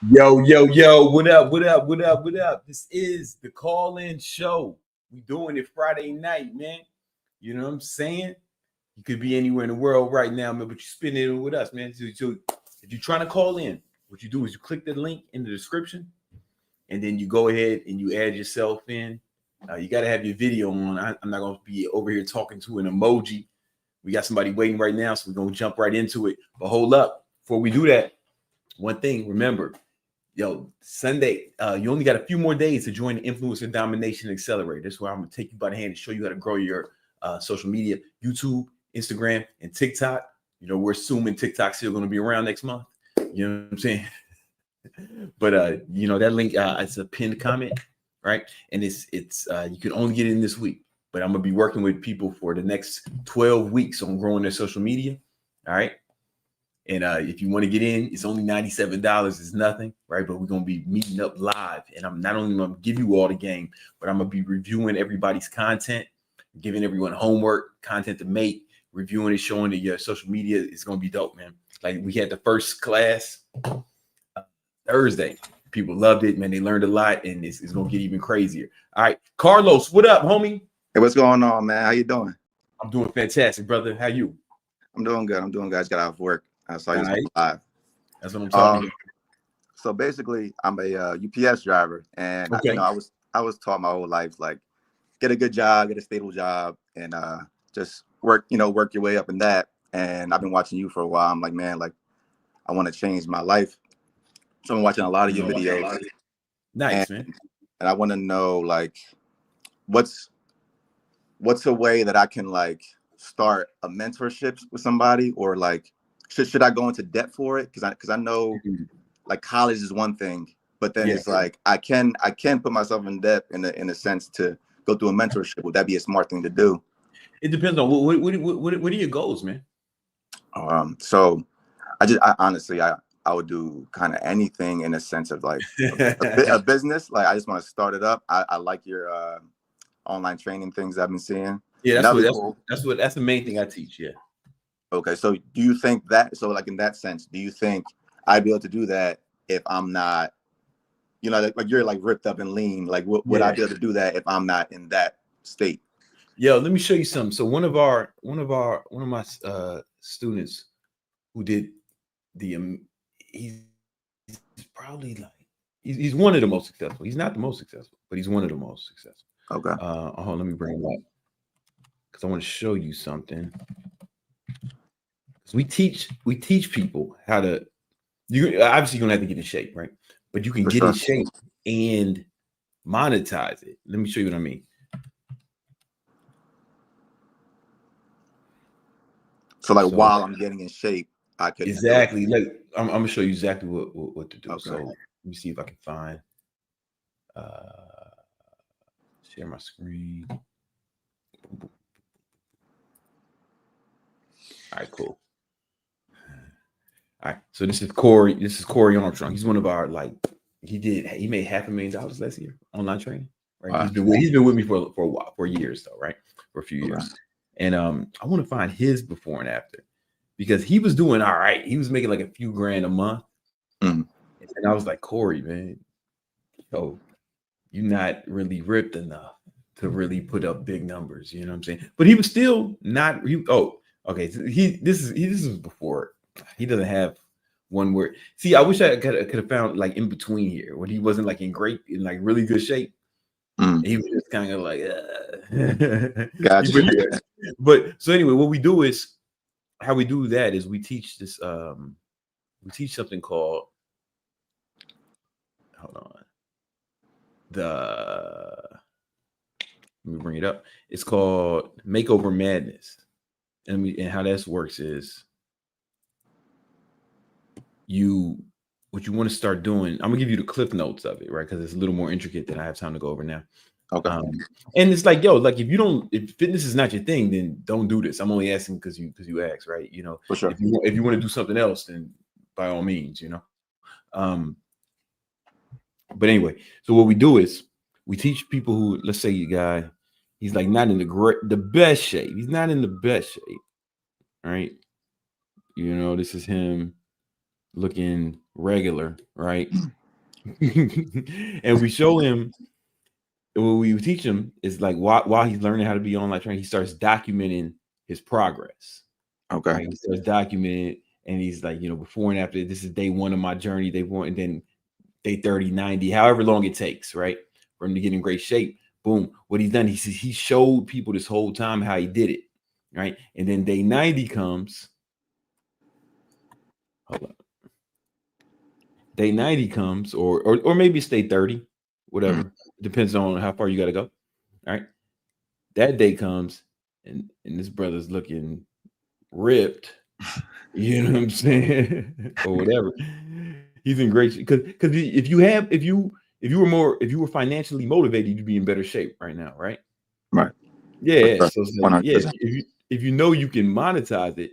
Yo, what up, what up? This is the call-in show. We doing it Friday night, man. You know what I'm saying? You could be anywhere in the world right now, man, but you're spending it with us, man. So if you're trying to call in, what you do is you click the link in the description, and then you go ahead and you add yourself in. You got to have your video on. I'm not going to be over here talking to an emoji. We got somebody waiting right now, so we're going to jump right into it. But hold up. Before we do that, one thing, remember, Sunday, you only got a few more days to join the Influencer Domination Accelerator. This is where I'm going to take you by the hand and show you how to grow your social media, YouTube, Instagram, and TikTok. You know, we're assuming TikTok's still going to be around next month. You know what I'm saying? But that link, it's a pinned comment, right? And it's you can only get it in this week. But I'm gonna be working with people for the next 12 weeks on growing their social media. All right. And if you want to get in, it's only $97. It's nothing, right? But we're gonna be meeting up live, and I'm not only gonna give you all the game, but I'm gonna be reviewing everybody's content, giving everyone homework, content to make, reviewing it, showing that your social media is gonna be dope, man. Like we had the first class Thursday. People loved it, man. They learned a lot, and it's gonna get even crazier. All right, Carlos, what up, homie? Hey, what's going on, man? How you doing? I'm doing fantastic, brother. How you? I'm doing good. I just got off work. I saw you live. That's what I'm talking about. So basically, I'm a UPS driver, and okay. I was taught my whole life, like, get a good job, get a stable job, and just work your way up in that. And I've been watching you for a while. I'm like, man, like, I want to change my life. So I'm watching a lot of your videos. Nice, man. And I want to know, like, what's a way that I can, like, start a mentorship with somebody, or like, should I go into debt for it? Because I know, like, college is one thing, but then it's like I can put myself in debt in a sense to go through a mentorship. Would that be a smart thing to do? It depends on what are your goals, man. So I honestly would do kind of anything in a sense of like a business. Like, I just want to start it up. I like your online training things I've been seeing. Yeah, that's the main thing I teach. Yeah. Okay, so do you think that, so like in that sense, do you think I'd be able to do that if I'm not, like you're like ripped up and lean? Like, would I be able to do that if I'm not in that state? Yo, let me show you something. So one of my students who did the he's probably like he's one of the most successful. He's not the most successful, but he's one of the most successful. Okay. Hold on, let me bring him up because I want to show you something. We teach people how to. You obviously you're gonna have to get in shape, right? But you can get in shape and monetize it. Let me show you what I mean. So like, while I'm getting in shape, I could exactly. Like I'm gonna show you exactly what to do. Okay. So let me see if I can find. Share my screen. All right, cool. All right, so this is Corey Armstrong. He's one of our, like, he made $500,000 last year online training, right? Wow. He's been with me for a while, for years though, right? For a few years. And I want to find his before and after, because he was doing all right. He was making like a few grand a month. And I was like, Corey, man, yo, you're not really ripped enough to really put up big numbers, you know what I'm saying? But he was still not okay. So this is before. He doesn't have one word. See, I wish I could have found like in between here when he wasn't like in like really good shape. He was just kind of like, gotcha. But so anyway, what we do is, how we do that is we teach this. We teach something called. Hold on. Let me bring it up. It's called Makeover Madness, and how this works is. What you want to start doing, I'm gonna give you the cliff notes of it, right? Because it's a little more intricate than I have time to go over now. Okay. And it's like, yo, like if fitness is not your thing, then don't do this. I'm only asking because you asked, right? You know, for sure. If you want to do something else, then by all means, you know. But anyway, so what we do is we teach people who, let's say, you guy, he's like not in the best shape. He's not in the best shape, right? You know, this is him. looking regular, right? And we show him, what we teach him is like while he's learning how to be online training, he starts documenting his progress. Okay. Right? He starts documenting it, and he's like, before and after, this is day 1 of my journey, day 1, and then day 30, 90, however long it takes, right? For him to get in great shape. Boom. What he's done, he showed people this whole time how he did it, right? And then day 90 comes. Hold on. Day 90 comes, or maybe it's day 30, whatever. Depends on how far you got to go. All right. That day comes, and this brother's looking ripped. You know what I'm saying? Or whatever. He's in great shape. Because if you were financially motivated, you'd be in better shape right now, right? Right. Yeah. Sure. So yeah, if you know you can monetize it,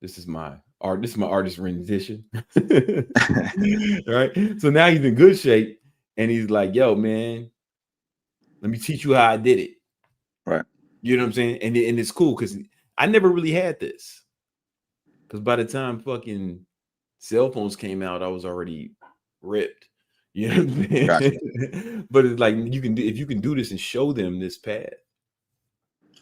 this is my artist rendition. Right. So now he's in good shape, and he's like, yo, man, let me teach you how I did it. Right. You know what I'm saying? And it's cool because I never really had this. Because by the time fucking cell phones came out, I was already ripped. You know what I'm saying? Gotcha. But it's like if you can do this and show them this path.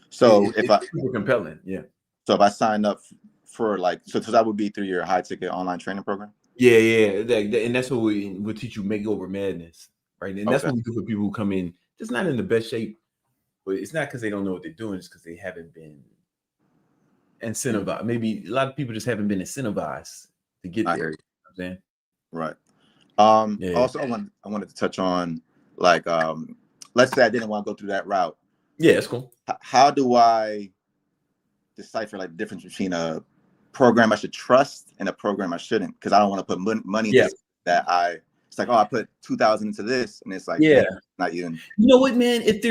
So it's super compelling, yeah. So if I sign up for so that would be through your high ticket online training program? Yeah. And that's what we'll teach you, Makeover Madness, right? And that's what we do for people who come in just not in the best shape, but it's not because they don't know what they're doing, it's because they haven't been incentivized. Maybe a lot of people just haven't been incentivized to get there. You know what I'm saying? Right. Yeah. Also, I wanted to touch on let's say I didn't want to go through that route. Yeah, that's cool. How do I decipher the difference between a program I should trust and a program I shouldn't? Because I don't want to put money into that it's like, oh, I put 2,000 into this, and it's like, yeah, not even. You know what, man? If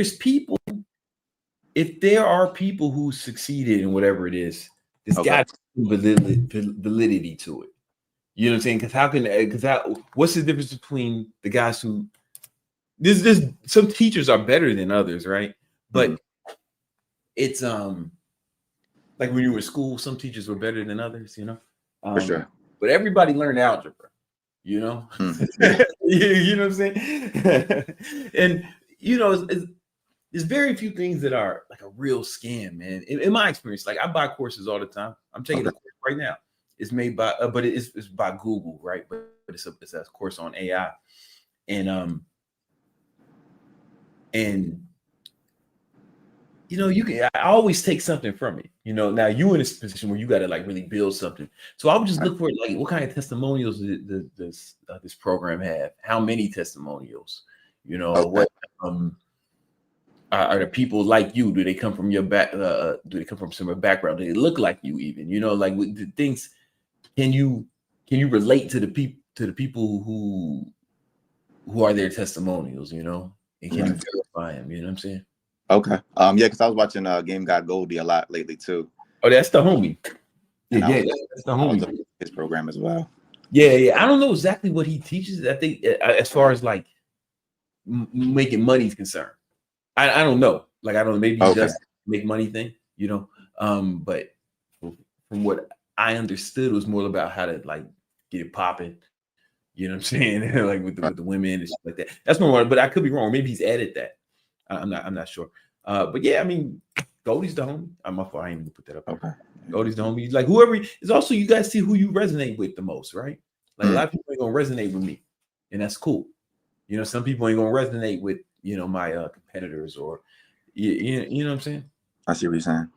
there are people who succeeded in whatever it is, there's got validity to it. You know what I'm saying? What's the difference between the guys who there's some teachers are better than others, right? But it's like when you were in school, some teachers were better than others, For sure. But everybody learned algebra, you know. You know what I'm saying? And there's very few things that are like a real scam, man. In my experience, I buy courses all the time. I'm taking a course right now. It's made by, but it's by Google, right? But it's a course on AI, and I always take something from it. Now you in this position where you got to really build something. So I would just look for what kind of testimonials this program have? How many testimonials? What are the people like you? Do they come from your back? Do they come from similar background? Do they look like you even? With the things. Can you relate to the people who are their testimonials? And can you verify them? You know what I'm saying? Okay. Yeah, because I was watching Game Guy Goldie a lot lately too. Oh, that's the homie. Yeah, that's the homie. His program as well. Yeah. I don't know exactly what he teaches. I think as far as making money is concerned, I don't know. I don't know. Maybe he does make money thing. But from what I understood, it was more about how to get it popping. You know what I'm saying? with the women and shit like that. That's more. But I could be wrong. Maybe he's added that. I'm not sure. But yeah, I mean, Goldie's the homie. My fault. I ain't even put that up. Okay. Goldie's the homie. Whoever is also, you guys see who you resonate with the most, right? A lot of people ain't gonna resonate with me, and that's cool. Some people ain't gonna resonate with my competitors or you know what I'm saying. I see what you're saying.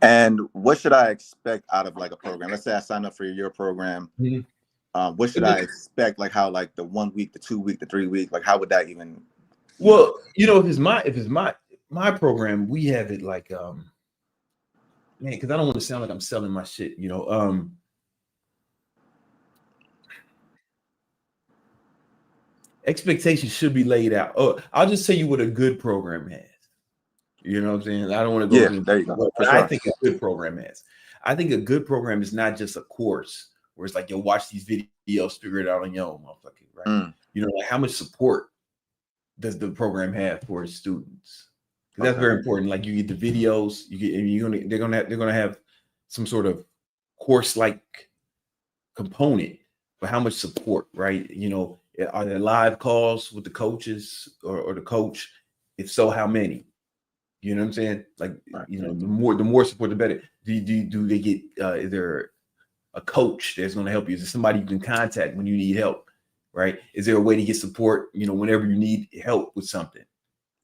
And what should I expect out of a program? Let's say I sign up for your program. What should I expect? How the 1 week, the 2 week, the 3 week? How would that even? Well, if it's my program, we have it man, because I don't want to sound like I'm selling my shit. Expectations should be laid out. Oh, I'll just tell you what a good program has. You know what I'm saying? I don't want to go there you go. What I think a good program has. I think a good program is not just a course where it's you'll watch these videos, figure it out on your own, motherfucker, right? How much support does the program have for its students? Because that's very important. You get the videos, they're gonna have some sort of course component, but how much support, right? Are there live calls with the coaches or the coach? If so, how many? You know what I'm saying? Like, right. The more support, the better. Do they get? Is there a coach that's going to help you? Is there somebody you can contact when you need help? Right? Is there a way to get support? Whenever you need help with something.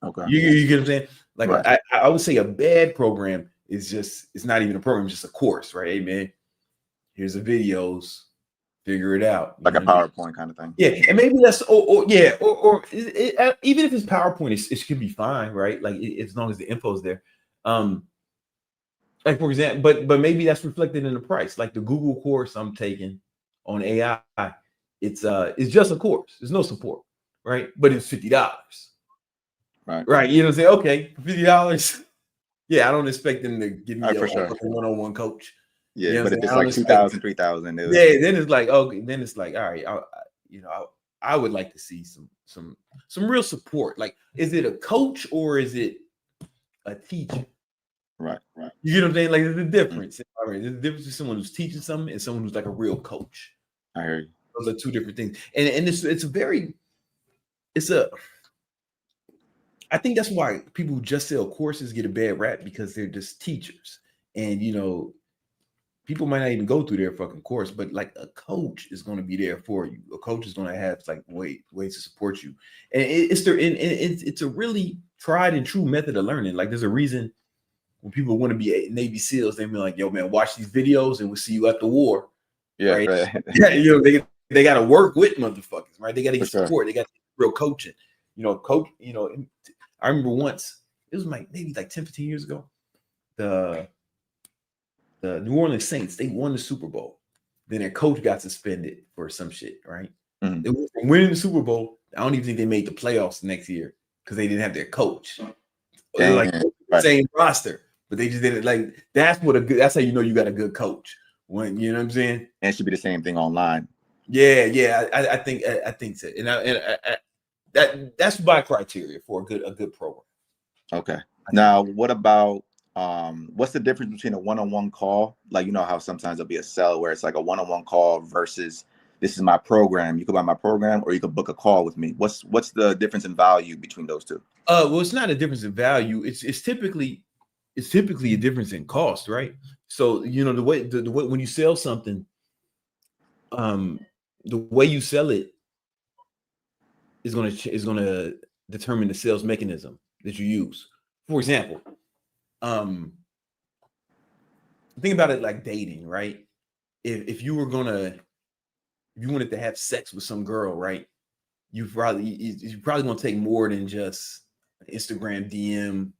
Okay. You get what I'm saying? Like, right. I would say a bad program is it's not even a program, it's just a course, right? Hey man, here's the videos, figure it out. Like a PowerPoint kind of thing. Yeah, and maybe that's even if it's PowerPoint, it could be fine, right? Like as long as the info's there. Like for example, but maybe that's reflected in the price. Like the Google course I'm taking on AI, it's just a course. There's no support, right? But it's $50. Right. You know what I'm saying? Okay, $50. Yeah, I don't expect them to give me a one-on-one coach. Yeah, but if it's like 2,000, 3,000, then it's like, okay, then it's like, all right, I would like to see some real support. Like, is it a coach or is it a teacher? Right. You get what I'm saying? Like, there's a difference. All right, there's a difference between someone who's teaching something and someone who's like a real coach. I hear you. Those are two different things, and I think that's why people who just sell courses get a bad rap, because they're just teachers. And, people might not even go through their fucking course, but like a coach is going to be there for you. A coach is going to have like ways to support you. And it's a really tried and true method of learning. Like there's a reason when people want to be Navy SEALs, they be like, yo, man, watch these videos and we'll see you at the war. Yeah. Right. They got to work with motherfuckers, right? They got to get support. They got real coaching. Coach, I remember once, it was maybe like 10, 15 years ago, the New Orleans Saints, they won the Super Bowl. Then their coach got suspended for some shit, right? Mm-hmm. They went from winning the Super Bowl. I don't even think they made the playoffs the next year because they didn't have their coach. Like same roster, but they just didn't. Like that's how you know you got a good coach. When you know what I'm saying? And it should be the same thing online. Yeah. I think so. And that's my criteria for a good program. Okay. Now, what about what's the difference between a one-on-one call? Like, how sometimes there'll be a sell where it's like a one-on-one call versus this is my program. You could buy my program or you could book a call with me. What's the difference in value between those two? Well, it's not a difference in value. It's typically a difference in cost, right? So, the way when you sell something, the way you sell it is going to determine the sales mechanism that you use. For example, think about it like dating, right? If you wanted to have sex with some girl, right? You're probably gonna take more than just Instagram DM.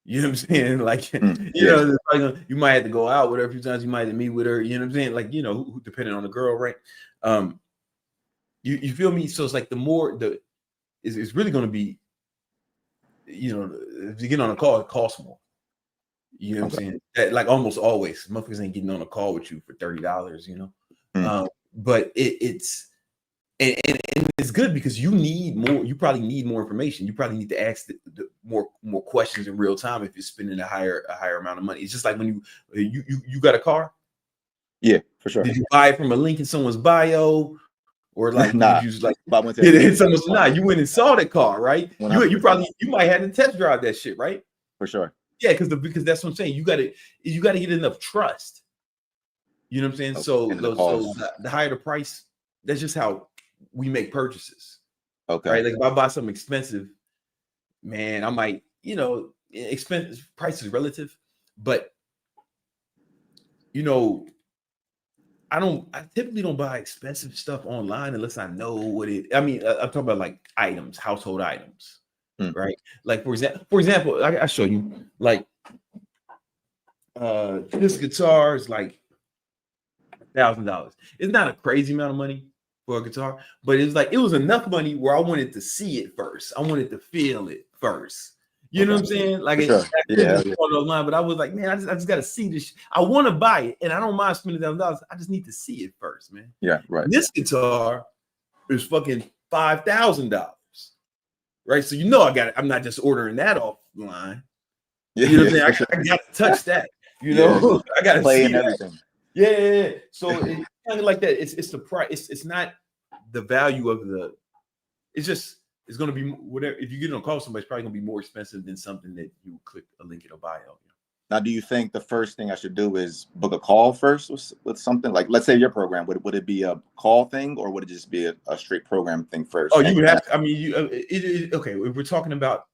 You know what I'm saying? Like, you might have to go out with her a few times. You might have to meet with her. You know what I'm saying? Like, depending on the girl, right? You feel me? So it's like it's really going to be, if you get on a call, it costs more. You know what I'm saying? That, like almost always, motherfuckers ain't getting on a call with you for $30. But it's good because you need more. You probably need more information. You probably need to ask the more questions in real time if you're spending a higher amount of money. It's just like when you got a car. Yeah, for sure. Did you buy it from a link in someone's bio? Or like, nah, you just like, you went and saw the car, right? 100%. You might have to test drive that shit, right? For sure. Yeah, because that's what I'm saying. You got to get enough trust. You know what I'm saying? So the higher the price, that's just how we make purchases. Okay. Right. Like if I buy something expensive, man, I might, expensive price is relative, but I typically don't buy expensive stuff online unless I know what it. I mean, I'm talking about like items, household items, right? Like for example, I show you like this guitar is like $1,000. It's not a crazy amount of money for a guitar, but it was enough money where I wanted to see it first. I wanted to feel it first. You know what I'm saying? Like online, but I was like, man, I just got to see this. I want to buy it, and I don't mind spending $1,000. I just need to see it first, man. Yeah, right. This guitar is fucking $5,000, right? So I got it. I'm not just ordering that offline. Yeah, you know what I'm saying? I got to touch that. I got to play see and everything. Yeah. So kind of like that. It's the price. It's not the value of the. It's going to be whatever. If you get on call somebody, it's probably going to be more expensive than something that you click a link in a bio. Now, do you think the first thing I should do is book a call first with something like, let's say your program, would it be a call thing or would it just be a straight program thing first? Oh, you would have to, I mean, okay. If we're talking about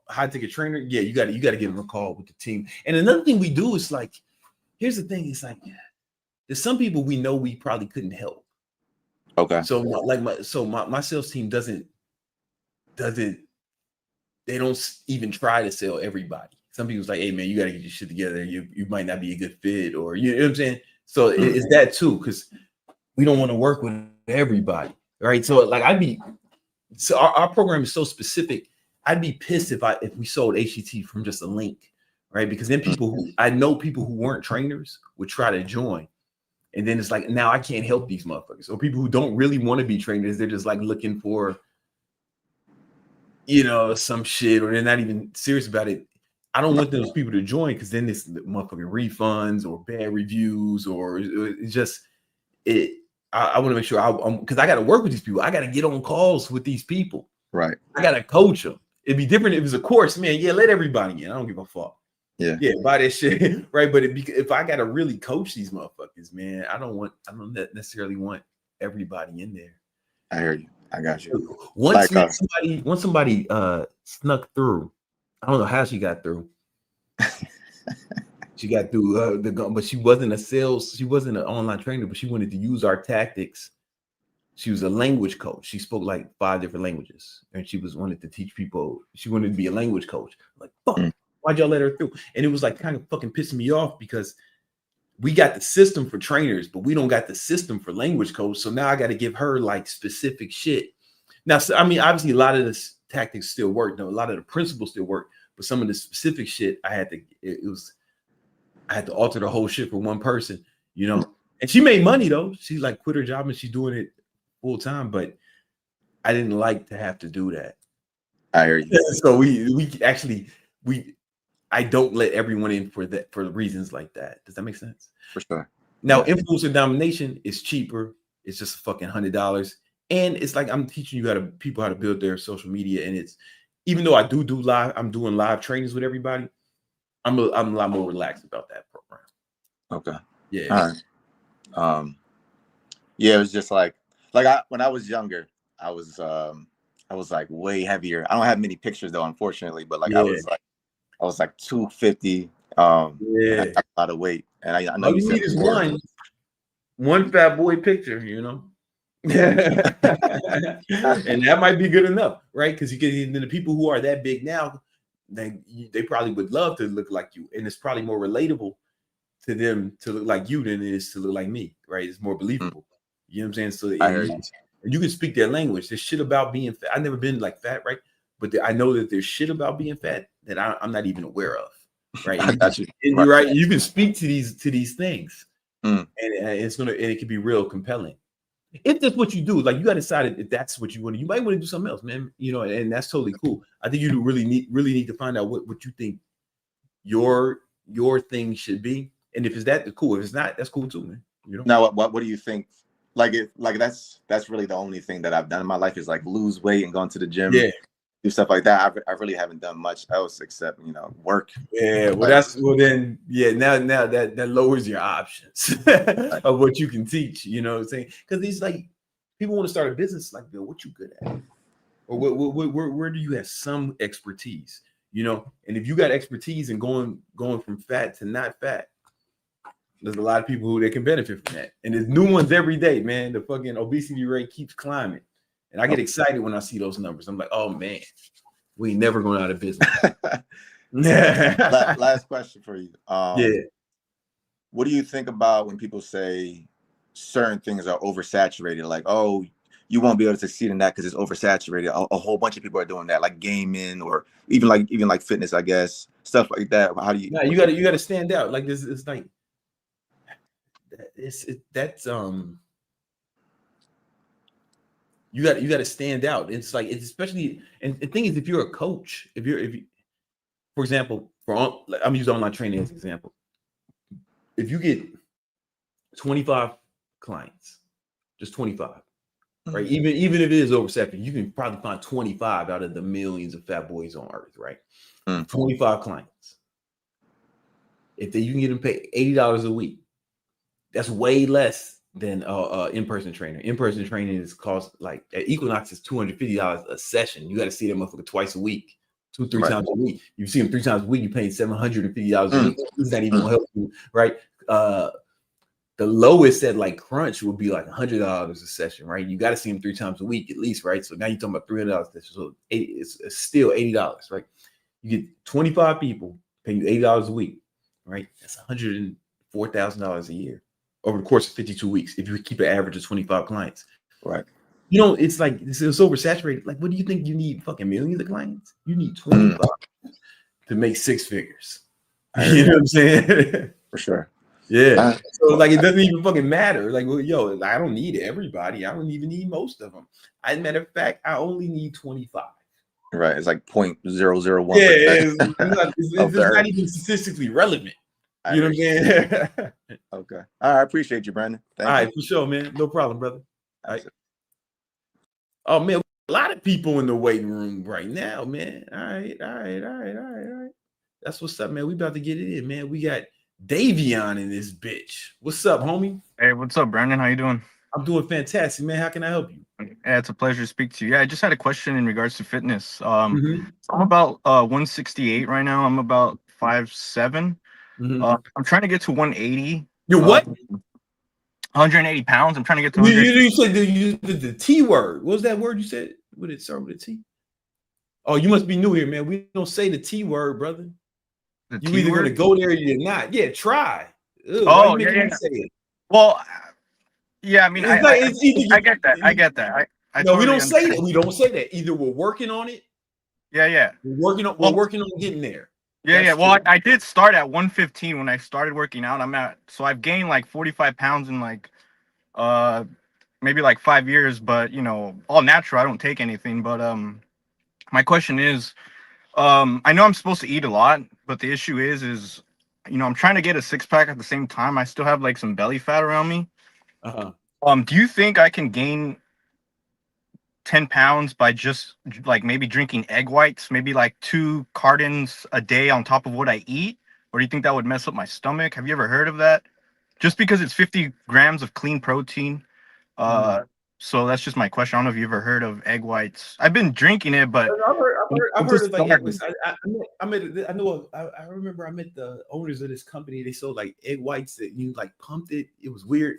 high ticket trainer, yeah, you got to give them a call with the team. And another thing we do is like, here's the thing: it's like there's some people we know we probably couldn't help. Okay. So like my sales team they don't even try to sell everybody. Some people's like, hey man, you got to get your shit together. You might not be a good fit, or you know what I'm saying. So it's that too, because we don't want to work with everybody, right? So like our program is so specific. I'd be pissed if we sold HTT from just a link, right? Because then I know people who weren't trainers would try to join. And then it's like, now I can't help these motherfuckers. Or people who don't really want to be trainers, they're just like looking for, some shit, or they're not even serious about it. I don't want those people to join because then it's motherfucking refunds or bad reviews, or it's just it. I want to make sure because I got to work with these people. I got to get on calls with these people. Right. I got to coach them. It'd be different if it was a course, man. Yeah, let everybody in. I don't give a fuck. Yeah, buy that shit, right? But if I got to really coach these motherfuckers, man, I don't necessarily want everybody in there. I hear you. I got you. Once somebody snuck through, I don't know how she got through. She got through but she wasn't an online trainer, but she wanted to use our tactics. She was a language coach. She spoke like 5 different languages, and she wanted to teach people. She wanted to be a language coach. I'm like, fuck, why'd y'all let her through? And it was like kind of fucking pissing me off because we got the system for trainers, but we don't got the system for language coach. So now I got to give her like specific shit. Now, I mean, obviously a lot of the tactics still work. No, a lot of the principles still work, but some of the specific shit I had to alter the whole shit for one person, and she made money though. She like quit her job and she's doing it full time, but I didn't like to have to do that. I hear you. So I don't let everyone in for reasons like that. Does that make sense? For sure. Now, influencer domination is cheaper. It's just fucking $100, and it's like I'm teaching people how to build their social media. And it's even though I do live, I'm doing live trainings with everybody. I'm a lot more relaxed about that program. Okay. Yeah. All right. Yeah, it was just like when I was younger, I was like way heavier. I don't have many pictures though, unfortunately, but like I was like 250. I got a lot of weight, and I know all you need is one fat boy picture, and that might be good enough, right? Because you get the people who are that big now, they probably would love to look like you, and it's probably more relatable to them to look like you than it is to look like me, right? It's more believable. You know what I'm saying? So and you can speak their language. There's shit about being fat. I've never been like fat, right? But I know that there's shit about being fat that I'm not even aware of, right? I got you. And you're right. You can speak to these things, and it can be real compelling. If that's what you do, like you got to decide if that's what you want to. You might want to do something else, man. And that's totally cool. I think you really need to find out what you think your thing should be, and if it's that, cool. If it's not, that's cool too, man. Now, what do you think? That's really the only thing that I've done in my life is like lose weight and gone to the gym. Yeah. Do stuff like that. I really haven't done much else except work. Yeah, now that lowers your options of what you can teach. You know what I'm saying? Because these like people want to start a business like, Bill, what you good at, or where do you have some expertise? And if you got expertise in going from fat to not fat, there's a lot of people who can benefit from that. And there's new ones every day, man. The fucking obesity rate keeps climbing. And I get excited when I see those numbers. I'm like, oh man, we ain't never going out of business. Last question for you. What do you think about when people say certain things are oversaturated? Like, oh, you won't be able to succeed in that because it's oversaturated. A whole bunch of people are doing that, like gaming or even like fitness, I guess, stuff like that. How do you? No, you got to stand out. Like this, it's like you got to stand out. It's like it's especially, and the thing is, if you're a coach, if you, for example, I'm using online training as an example. If you get 25 clients, just 25. Right. Even if it is oversaturated, you can probably find 25 out of the millions of fat boys on earth, right? 25 clients. If you can get them paid $80 a week, that's way less than in-person trainer. In-person training is cost like at Equinox is $250 a session. You got to see that motherfucker twice a week, 2-3 times a week. You see them 3 times a week, you're paying $750 a week. It's not even gonna help you, right? The lowest at like Crunch would be like $100 a session, right? You got to see them 3 times a week at least, right? So now you're talking about $300. So it's still $80, right? You get 25 people paying you $80 a week, right? That's $104,000 a year over the course of 52 weeks. If you keep an average of 25 clients, right? You know, it's like it's oversaturated. Like, what do you think you need? Fucking millions of clients? You need 25 to make 6 figures. You know what I'm saying? For sure. Yeah. So like it doesn't even fucking matter. Like, well, yo, I don't need everybody. I don't even need most of them. As a matter of fact, I only need 25. Right. It's like 0.001%. Yeah, it's not even statistically relevant. You know what I'm saying? Okay. All right. I appreciate you, Brandon. All right, for sure, man. No problem, brother. All right. Oh man, a lot of people in the waiting room right now, man. All right. That's what's up, man. We about to get it in, man. We got Davion in this bitch. What's up, homie? Hey, what's up, Brandon? How you doing? I'm doing fantastic, man. How can I help you? Yeah, it's a pleasure to speak to you. Yeah, I just had a question in regards to fitness. So I'm about 168 right now. I'm about 5'7". I'm trying to get to 180. You're what? 180 pounds. I'm trying to get to. You said the T word. What was that word you said? Would it start with a T? Oh, you must be new here, man. We don't say the T word, brother. You either going to go there or you're not. Yeah, try. Oh, yeah. Say it? Well, yeah. I mean, I get that. I get that. I no, we don't say that. We don't say that. Either we're working on it. Yeah. We're working on getting there. Yeah. Well, I did start at 115 when I started working out. So I've gained like 45 pounds in like maybe like 5 years, but you know, all natural. I don't take anything. But my question is, I know I'm supposed to eat a lot, but the issue is you know, I'm trying to get a 6-pack at the same time. I still have like some belly fat around me. Do you think I can gain 10 pounds by just like maybe drinking egg whites, maybe like 2 cartons a day on top of what I eat? Or do you think that would mess up my stomach? Have you ever heard of that? Just because it's 50 grams of clean protein. So that's just my question. I don't know if you ever heard of egg whites. I've been drinking it, but I've heard of like egg whites. I remember I met the owners of this company. They sold like egg whites that you like pumped it. It was weird.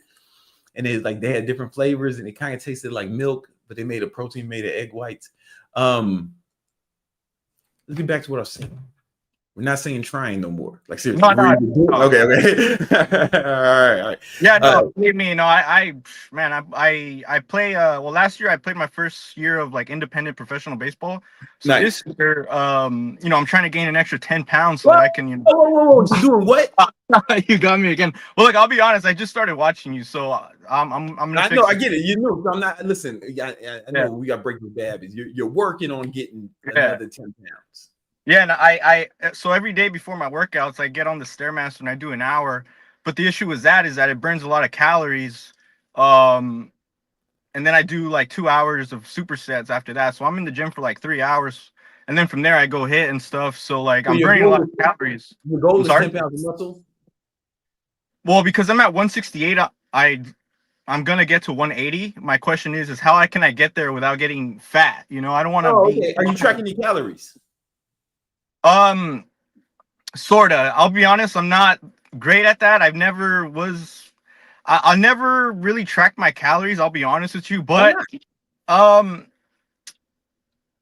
And they had different flavors and it kind of tasted like milk, but they made a protein made of egg whites. Let's get back to what I was saying. We're not saying trying no more. Like seriously. No. Okay. All right. Yeah, no, believe me, I play well, last year I played my first year of like independent professional baseball. So this year, you know, I'm trying to gain an extra 10 pounds so that I can, you know. Whoa. You doing what? You got me again. Well, look, I'll be honest, I just started watching you, so I'm gonna I know, I get it. You know, I'm not listen, I know we got Breaking Bad is you're working on getting another 10 pounds. Yeah, and I so every day before my workouts, I get on the Stairmaster and I do an hour. But the issue with that is that it burns a lot of calories. And then I do like 2 hours of supersets after that. So I'm in the gym for like 3 hours. And then from there I go hit and stuff. So like I'm burning a lot of calories. Your goal is 10 pounds of muscle? Well, because I'm at 168, I'm gonna get to 180. My question is how can I get there without getting fat? You know, I don't want to be. Okay. Are you tracking your calories? Sorta. I'll be honest, I'm not great at that. I never really tracked my calories, I'll be honest with you, but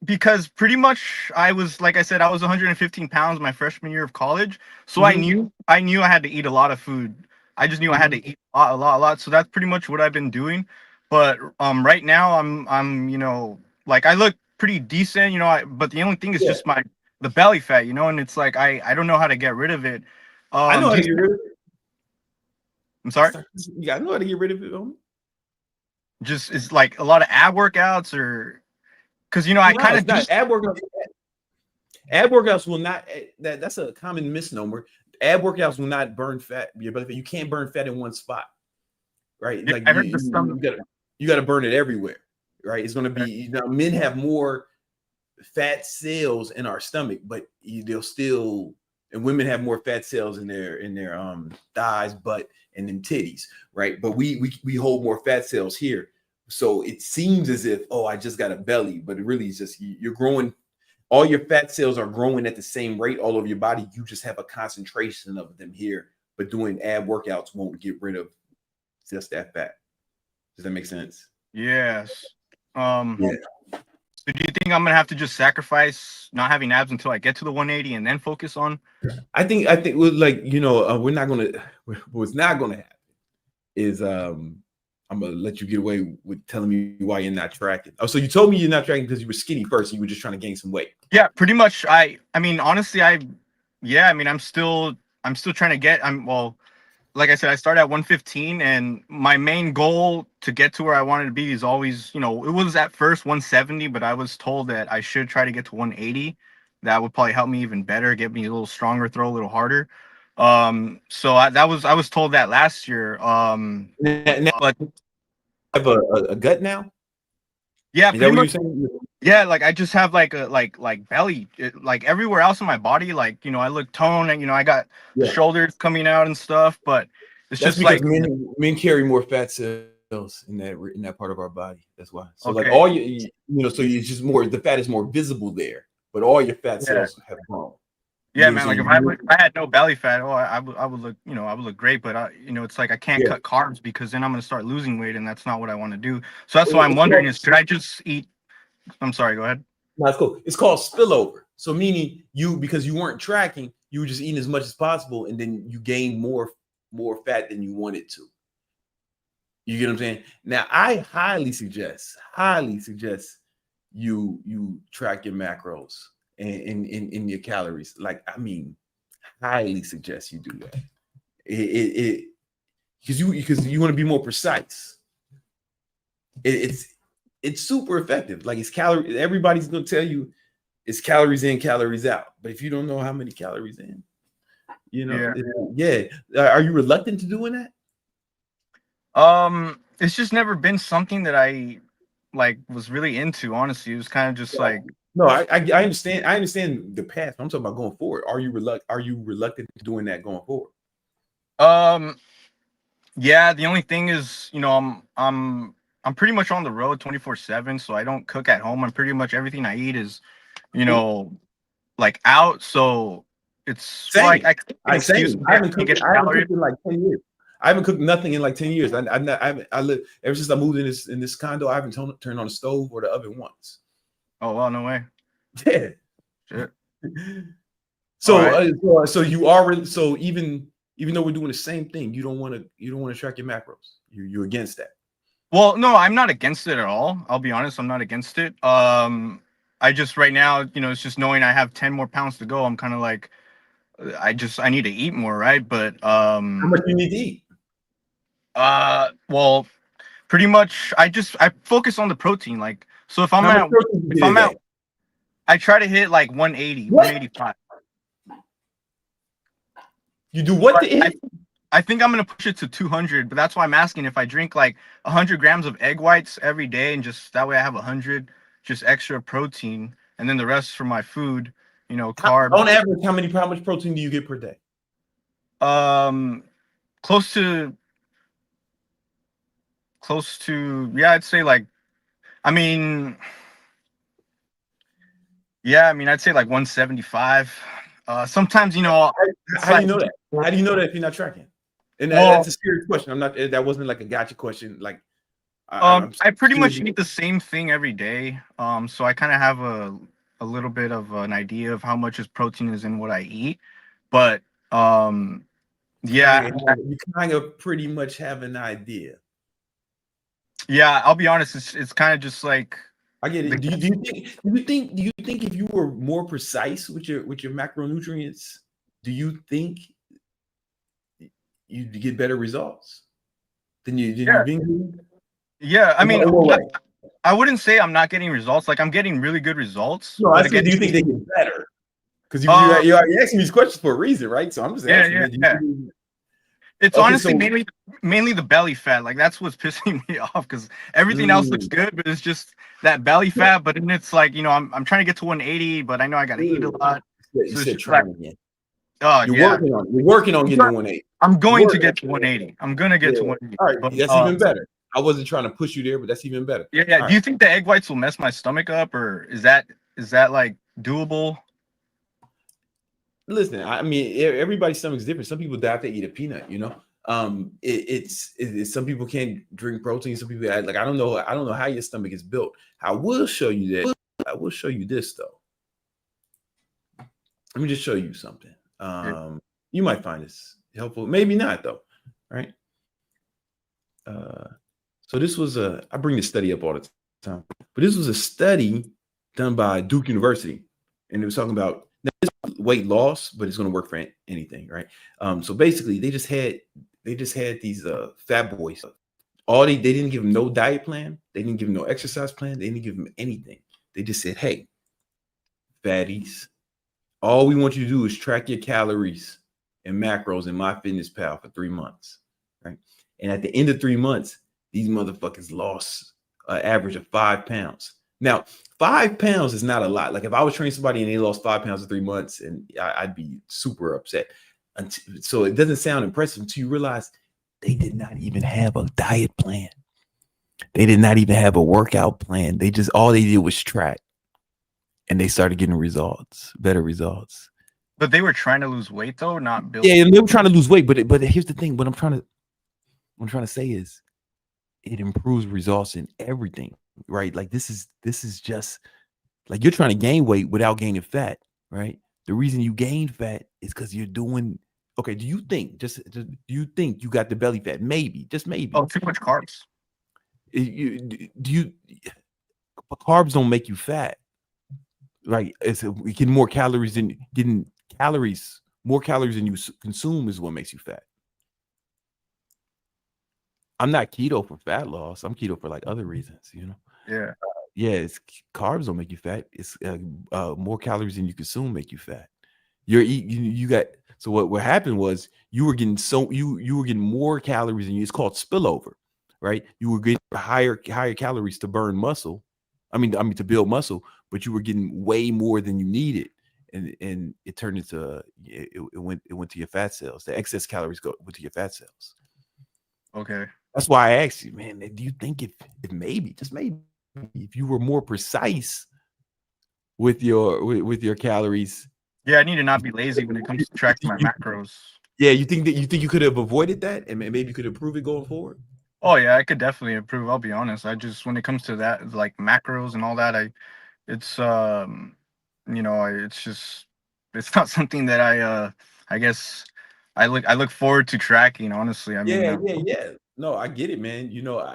because pretty much I was, like I said, I was 115 pounds my freshman year of college, so I knew I had to eat a lot of food. I just knew I had to eat a lot. So that's pretty much what I've been doing. But right now I'm you know, like I look pretty decent, you know, but the only thing is just the belly fat, you know, and it's like I don't know how to get rid of it. I know how to get rid of it. I'm sorry? Yeah, I know how to get rid of it, homie. Just it's like a lot of ab workouts, or because you know I kind of ab workouts. Ab workouts will not. That's a common misnomer. Ab workouts will not burn fat. You can't burn fat in one spot. right? Yeah, Like I heard the stomach. you gotta burn it everywhere, right? It's gonna be, you know, men have more fat cells in our stomach, but they'll still, and women have more fat cells in their thighs, butt, and then titties, right? But we hold more fat cells here. So it seems as if, oh, I just got a belly, but it really is just you're growing. All your fat cells are growing at the same rate all over your body. You just have a concentration of them here. But doing ab workouts won't get rid of just that fat. Does that make sense? Yes. Yeah. So do you think I'm gonna have to just sacrifice not having abs until I get to the 180 and then focus on? I think we're like, you know, we're not gonna. What's not gonna happen is I'm gonna let you get away with telling me why you're not tracking. Oh, so you told me you're not tracking because you were skinny first, and you were just trying to gain some weight. Yeah, pretty much. I mean, honestly, I mean, I'm still trying to get. Well, like I said, I started at 115, and my main goal to get to where I wanted to be is always, you know, it was at first 170, but I was told that I should try to get to 180. That would probably help me even better, get me a little stronger, throw a little harder. So I was told that last year. Now But I have a gut now. yeah, Is that pretty what much. you're saying? Yeah, like I just have like a like belly, like everywhere else in my body, like, you know, I look toned and, you know, I got the Yeah. shoulders coming out and stuff, but it's That's just because like men carry more fat cells in that part of our body. That's why. So like okay. all you know, so it's just more, the fat is more visible there, but all your fat Yeah. cells have grown. Yeah, You know man. what Like I'm if I had no belly fat, oh, I would look, you know, I would look great. But you know, it's like I can't Yeah. cut carbs because then I'm gonna start losing weight, and that's not what I want to do. So that's Well, why I'm wondering is, should I just eat? I'm sorry. Go ahead. No, it's cool. It's called spillover. So meaning because you weren't tracking, you were just eating as much as possible, and then you gained more fat than you wanted to. You get what I'm saying? Now, I highly suggest you track your macros and in your calories. Like, I mean, highly suggest you do that. It because you want to be more precise. It's super effective. Like, it's calorie. Everybody's gonna tell you it's calories in, calories out. But if you don't know how many calories in, you know, yeah. Are you reluctant to doing that? It's just never been something that I like was really into. Honestly, it was kind of just like. No, I understand. I understand the path. I'm talking about going forward. Are you reluctant to doing that going forward? Yeah. The only thing is, you know, I'm pretty much on the road 24/7, so I don't cook at home. I'm pretty much everything I eat is, you know, like out. So it's Same. like I Same. I haven't cooked in like 10 years. I haven't cooked nothing in like 10 years. I live ever since I moved in this condo. I haven't turned on the stove or the oven once. Oh well, no way. Yeah. Shit. So, right. So you are, so even though we're doing the same thing, you don't want to track your macros. You're against that. Well, no, I'm not against it at all. I'll be honest, I'm not against it. I just right now, you know, it's just knowing I have 10 more pounds to go. I'm kind of like, I need to eat more, right? But how much do you need to eat? Well, pretty much I focus on the protein. Like, so if I'm out, I try to hit like 180, what? 185. You do what to eat? I think I'm gonna push it to 200, but that's why I'm asking if I drink like 100 grams of egg whites every day, and just that way I have 100 just extra protein, and then the rest for my food, you know, carbs. On average, how much protein do you get per day? Close to yeah, I'd say like, I mean, yeah, I mean, I'd say like 175. Sometimes, you know, how do you know that? How do you know that if you're not tracking? And that's a serious question. I'm not. That wasn't like a gotcha question. Like, I pretty much eat the same thing every day. So I kind of have a little bit of an idea of how much protein is in what I eat. But yeah, you kind of pretty much have an idea. Yeah, I'll be honest. It's kind of just like, I get it. Do you think if you were more precise with your macronutrients, do you think you'd get better results than you've been? Yeah, I mean, I wouldn't say I'm not getting results. Like, I'm getting really good results. No, I said, do you think they get better? Because you're asking me these questions for a reason, right? So I'm just asking. It's Okay, honestly so mainly the belly fat. Like that's what's pissing me off because everything else looks mm, good, but it's just that belly yeah, fat. But then it's like, I'm trying to get to 180, but I know I gotta eat a good. lot. You So it's said just like, trying again. oh yeah. You're working on getting to 180. I'm You're going to working. get to 180. I'm gonna get Yeah. to 180. All right, But that's even better. I wasn't trying to push you there, but that's even better. yeah. All Do right. you think the egg whites will mess my stomach up, or is that like doable? Listen, I mean, everybody's stomach's different. Some people die if they eat a peanut. It's some people can't drink protein. Some people like I don't know how your stomach is built. I will show you that. I will show you this though. Let me just show you something. Yeah. You might find this helpful. Maybe not though. All right. So this was I bring this study up all the time, but this was a study done by Duke University, and it was talking about weight loss, but it's going to work for anything, right? So basically, they just had these fat boys. All they didn't give them no diet plan, they didn't give them no exercise plan, they didn't give them anything. They just said, "Hey, fatties, all we want you to do is track your calories and macros in MyFitnessPal for 3 months, right?" And at the end of 3 months, these motherfuckers lost an average of 5 pounds. Now, 5 pounds is not a lot. Like if I was training somebody and they lost 5 pounds in 3 months, and I'd be super upset. So it doesn't sound impressive until you realize they did not even have a diet plan. They did not even have a workout plan. All they did was track, and they started getting results, better results. But they were trying to lose weight though, not build. Yeah, and they were trying to lose weight, but here's the thing. What I'm trying to say is it improves results in everything, right? Like this is just like you're trying to gain weight without gaining fat, right? The reason you gain fat is because you're doing okay. Do you think do you think you got the belly fat? Maybe, just maybe. Oh, too much carbs. Carbs don't make you fat, right? Getting more calories than more calories than you consume is what makes you fat. I'm not keto for fat loss. I'm keto for like other reasons, Yeah. Yeah, carbs don't make you fat. It's more calories than you consume make you fat. You got so what happened was you were getting you were getting more calories than you. It's called spillover, right? You were getting higher calories to burn muscle. I mean to build muscle, but you were getting way more than you needed, and it turned into it went to your fat cells. The excess calories went to your fat cells. Okay. That's why I asked you, man. Do you think if maybe just maybe if you were more precise with your calories? Yeah, I need to not be lazy when it comes to tracking my macros. Yeah, you think you could have avoided that and maybe you could improve it going forward? Oh yeah, I could definitely improve. I'll be honest. I just when it comes to that, like macros and all that, it's it's not something that I guess I look forward to tracking. Honestly, I mean, Yeah. No, I get it, man.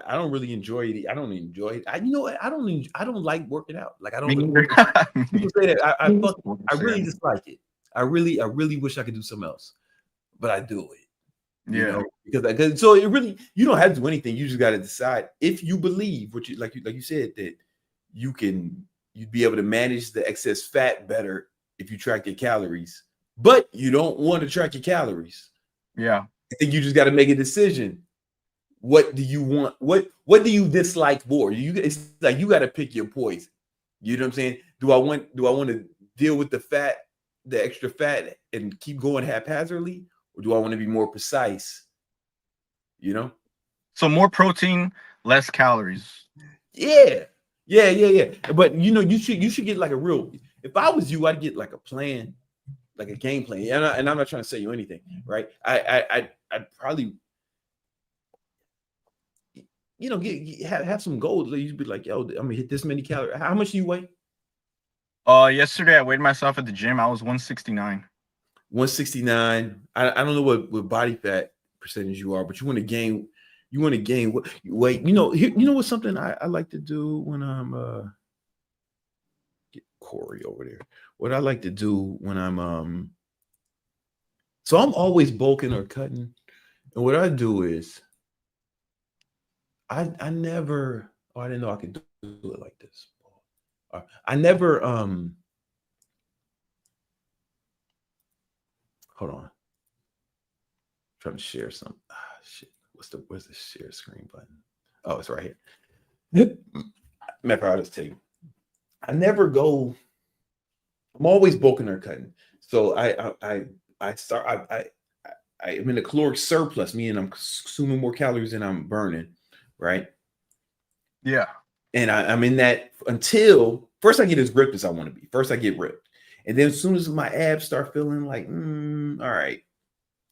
I don't really enjoy it. I don't enjoy it. You know what? I don't like working out. Like I me don't. neither. People say that. I So, really dislike it. I really wish I could do something else, but I do it. yeah. Because so it really you don't have to do anything. You just got to decide if you believe what you like you said that you'd be able to manage the excess fat better if you track your calories, but you don't want to track your calories. Yeah. I think you just got to make a decision. What do you want? What do you dislike more? It's like you got to pick your poison. You know what I'm saying? Do I want to deal with the extra fat and keep going haphazardly, or do I want to be more precise? So more protein, less calories. Yeah. But you should get like a real. If I was you, I'd get like a plan, like a game plan. And I'm not trying to say you anything, right? I'd probably have some goals. You'd be like, yo, I'm gonna hit this many calories. How much do you weigh? Yesterday I weighed myself at the gym. I was 169. 169. I don't know what body fat percentage you are, but you want to gain weight. You know what's something I like to do when I'm get Corey over there. What I like to do when I'm so I'm always bulking or cutting. And what I do is I never I didn't know I could do it like this. I never hold on. trying to share some. Shit. Where's the share screen button? Oh, it's right here. Matter I'll just tell you. I never go. I'm always bulking or cutting. So I'm in a caloric surplus, meaning I'm consuming more calories than I'm burning, right? Yeah. And I'm in that until first I get as ripped as I want to be. First I get ripped. And then as soon as my abs start feeling like, all right.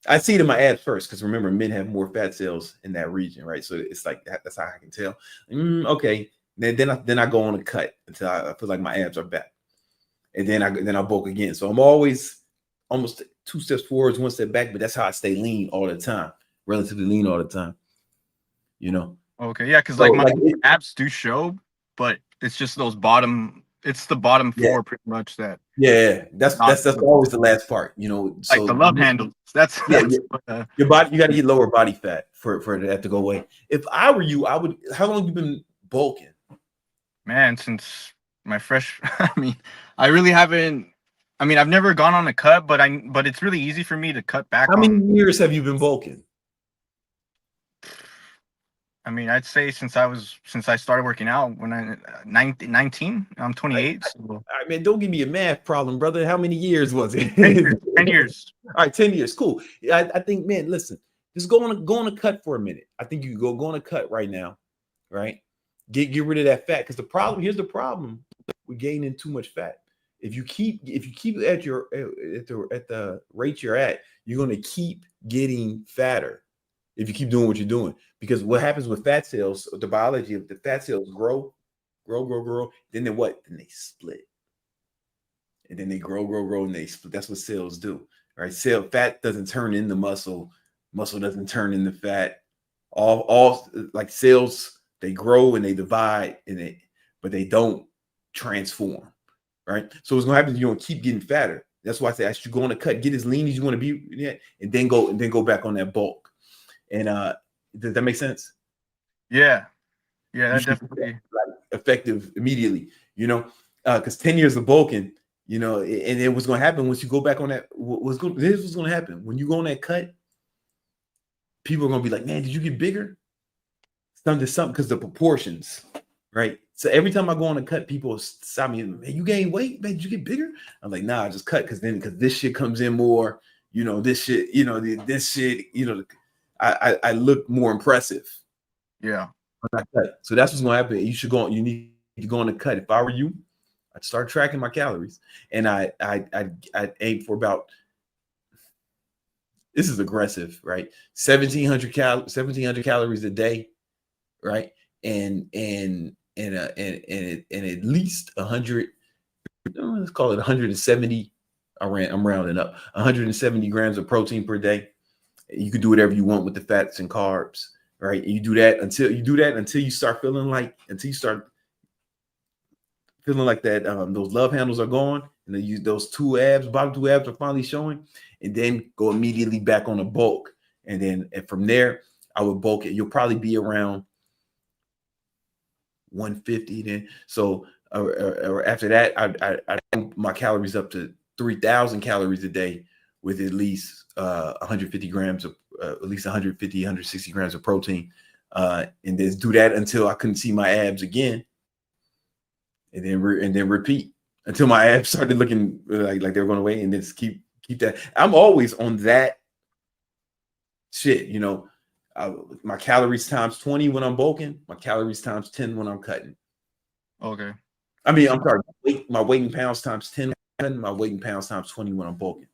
I see it in my abs first because remember, men have more fat cells in that region, right? So it's like that's how I can tell. Okay. Then I go on a cut until I feel like my abs are back. And then I bulk again. So I'm always almost 2 steps forwards, 1 step back, but that's how I stay lean all the time, relatively lean all the time. You know? Okay, yeah, because like my abs do show, but it's just those bottom. It's the bottom four pretty much that. Yeah, that's always the last part. You know, like the love handles. That's your body. You got to get lower body fat for that to go away. If I were you, I would. How long have you been bulking? Man, since my fresh. I mean, I really haven't. I mean, I've never gone on a cut, but it's really easy for me to cut back. How many years have you been bulking? I mean, I'd say since I started working out when I 19, I'm 28. So. I mean, don't give me a math problem, brother. How many years was it? 10 years. All right, 10 years. Cool. I think, man, listen, just go on a cut for a minute. I think you go on a cut right now, right? Get rid of that fat. Because here's the problem. We're gaining too much fat. If you keep at the rate you're at, you're gonna keep getting fatter if you keep doing what you're doing. Because what happens with fat cells, the biology of the fat cells grow. Then they split. And then they grow, and they split. That's what cells do. Right? Fat doesn't turn into muscle. Muscle doesn't turn into fat. All like cells, they grow and they divide but they don't transform. Right. So what's gonna happen is you're gonna keep getting fatter. That's why I say I should go on a cut, get as lean as you want to be, and then go back on that bulk. And does that make sense? Yeah, that definitely like effective immediately. You know, because 10 years of bulking, you know, and then what's going to happen once you go back on that? Here's what's going to happen when you go on that cut. People are going to be like, "Man, did you get bigger?" Something because the proportions, right? So every time I go on a cut, people stop me. "Man, you gained weight? Man, did you get bigger?" I'm like, "Nah, I just cut because this shit comes in more. You know, this shit. You know, this shit. You know." I look more impressive. Yeah. So that's what's going to happen. You need to go on a cut. If I were you, I'd start tracking my calories, and I'd aim for about. This is aggressive, right? 1,700 calories a day, right? And at least 100. Let's call it 170. I'm rounding up. 170 grams of protein per day. You can do whatever you want with the fats and carbs, right? You do that until you start feeling like that. Those love handles are gone, and then those bottom two abs are finally showing, and then go immediately back on a bulk, and from there I would bulk it. You'll probably be around 150 then. So or after that, I my calories up to 3,000 calories a day with at least 150 grams of at least 150, 160 grams of protein. And then do that until I couldn't see my abs again. And then repeat until my abs started looking like they were going away, and then just keep that. I'm always on that shit, you know. My calories times 20 when I'm bulking, my calories times 10 when I'm cutting. Okay. I mean, I'm sorry, my weight in pounds times 10 when I'm cutting, my weight in pounds times 20 when I'm bulking.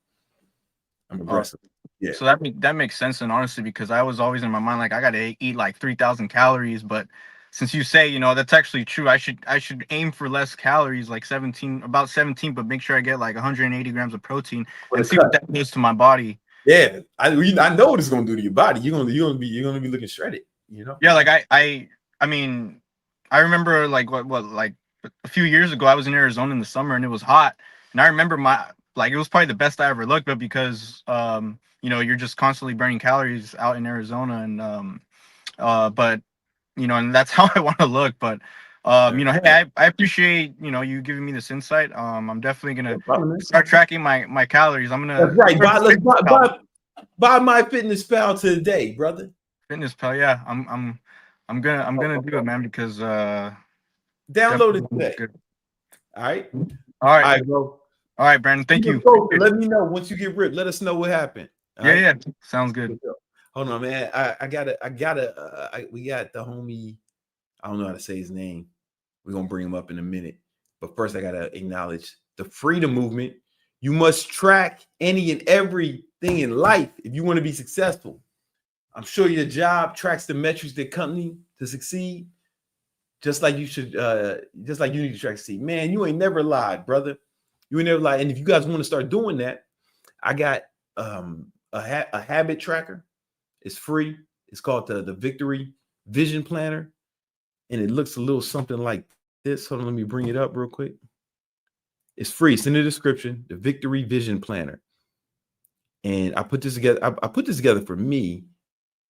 I'm aggressive. Yeah. So that makes sense, and honestly, because I was always in my mind like I gotta eat like 3,000 calories, but since you say, you know, that's actually true, I should aim for less calories, like about 17, but make sure I get like 180 grams of protein and see what that does to my body. Yeah, I know what it's gonna do to your body. You're gonna be looking shredded. You know. Yeah, like I mean, I remember like what like a few years ago, I was in Arizona in the summer and it was hot, and I remember it was probably the best I ever looked, but because you know, you're just constantly burning calories out in Arizona, and but you know, and that's how I want to look. But you know, hey, I appreciate, you know, you giving me this insight. I'm definitely gonna start tracking my calories. I'm gonna. That's right. Buy my Fitness Pal today, brother. Fitness Pal, yeah. I'm gonna do it, man, because Download it definitely today. good. All right. All All right. right, bro. All right, Brandon. Thank you. Let me know once you get ripped. Let us know what happened. All Yeah, right? yeah. Sounds good. Hold on, man. We got the homie. I don't know how to say his name. We're gonna bring him up in a minute. But first, I gotta acknowledge the freedom movement. You must track any and everything in life if you want to be successful. I'm sure your job tracks the metrics that company to succeed. Just like you should, just like you need to track to succeed. Man, you ain't never lied, brother. You ain't never lied. And if you guys want to start doing that, I got a habit tracker. It's free. It's called the Victory Vision Planner, and it looks a little something like this. Hold on, let me bring it up real quick. It's free. It's in the description. The Victory Vision Planner, and I put this together. I put this together for me,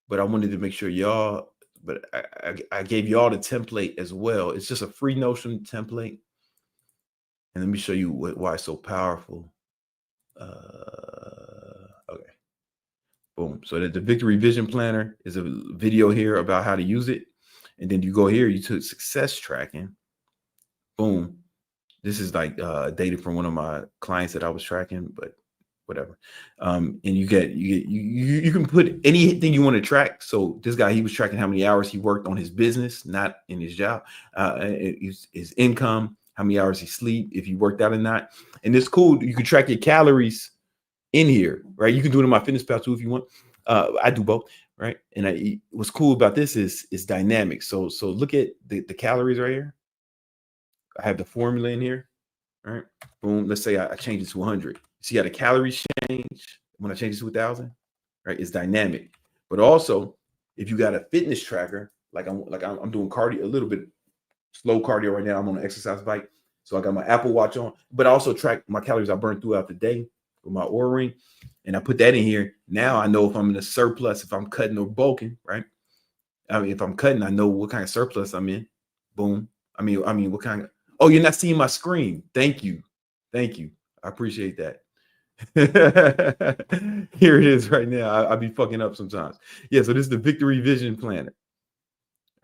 but I wanted to make sure y'all. But I gave y'all the template as well. It's just a free Notion template, and let me show you why it's so powerful. Okay. Boom. So that the Victory Vision Planner is a video here about how to use it. And then you go here, you took success tracking. Boom. This is like data from one of my clients that I was tracking, but whatever. And you can put anything you want to track. So this guy, he was tracking how many hours he worked on his business, not in his job, his income, how many hours he sleep, if he worked out or not. And it's cool. You can track your calories in here, right? You can do it in my Fitness Pal too if you want. I do both, right? And what's cool about this is it's dynamic. So look at the calories right here. I have the formula in here, right? Boom. Let's say I change it to 100. See how the calories change when I change it to 1,000, right? It's dynamic. But also, if you got a fitness tracker, like I'm doing cardio, a little bit slow cardio right now. I'm on an exercise bike, so I got my Apple Watch on, but I also track my calories I burn throughout the day with my Oura Ring, and I put that in here. Now I know if I'm in a surplus, if I'm cutting or bulking, right? I mean, if I'm cutting, I know what kind of surplus I'm in. Boom. I mean, what kind of? Oh, you're not seeing my screen. Thank you. I appreciate that. Here it is right now. I'll be fucking up sometimes. Yeah. So this is the Victory Vision Planner.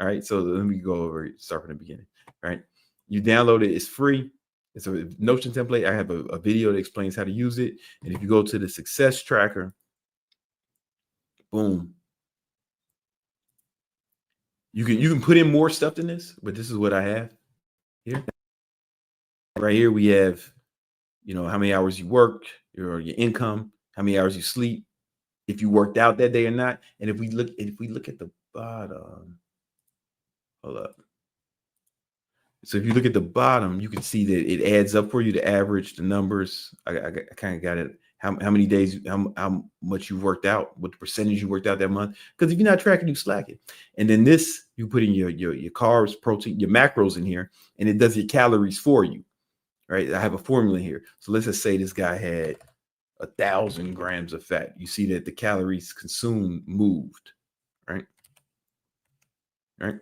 All right. So let me go over it. Start from the beginning. All right. You download it. It's free. It's a Notion template. I have a video that explains how to use it. And if you go to the success tracker, boom. You can put in more stuff than this, but this is what I have here. Right here we have, how many hours you worked, your income, how many hours you sleep, if you worked out that day or not. And if we look at the bottom, hold up. So if you look at the bottom, you can see that it adds up for you to average the numbers. I kind of got it. How many days, how much you worked out, what the percentage you worked out that month. Because if you're not tracking, you slack it. And then this, you put in your carbs, protein, your macros in here, and it does your calories for you. Right? I have a formula here. So let's just say this guy had 1,000 grams of fat. You see that the calories consumed moved, right? Right.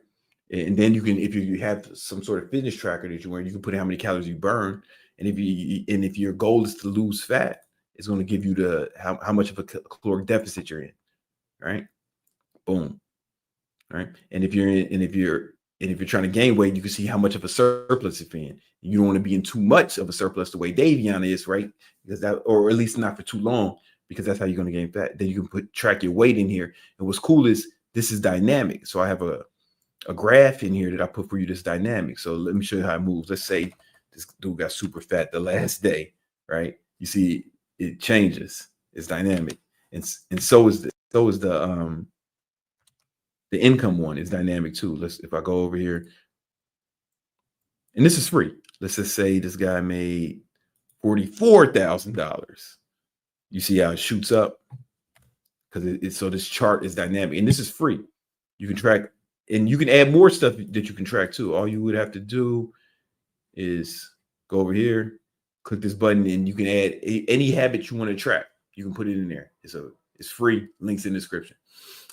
And then you can, if you have some sort of fitness tracker that you wear, you can put in how many calories you burn. And if your goal is to lose fat, it's going to give you how much of a caloric deficit you're in, right? Boom, right? And if you're trying to gain weight, you can see how much of a surplus you're in. You don't want to be in too much of a surplus the way Davion is, right? Because or at least not for too long, because that's how you're going to gain fat. Then you can track your weight in here. And what's cool is this is dynamic. So I have a graph in here that I put for you that's dynamic. So let me show you how it moves. Let's say this dude got super fat the last day, right? You see it changes. It's dynamic. And so is the income one is dynamic too. If I go over here, and this is free. Let's just say this guy made $44,000. You see how it shoots up? Because so this chart is dynamic, and this is free. You can track, and you can add more stuff that you can track too. All you would have to do is go over here, click this button, and you can add any habit you want to track. You can put it in there. It's free. Links in the description.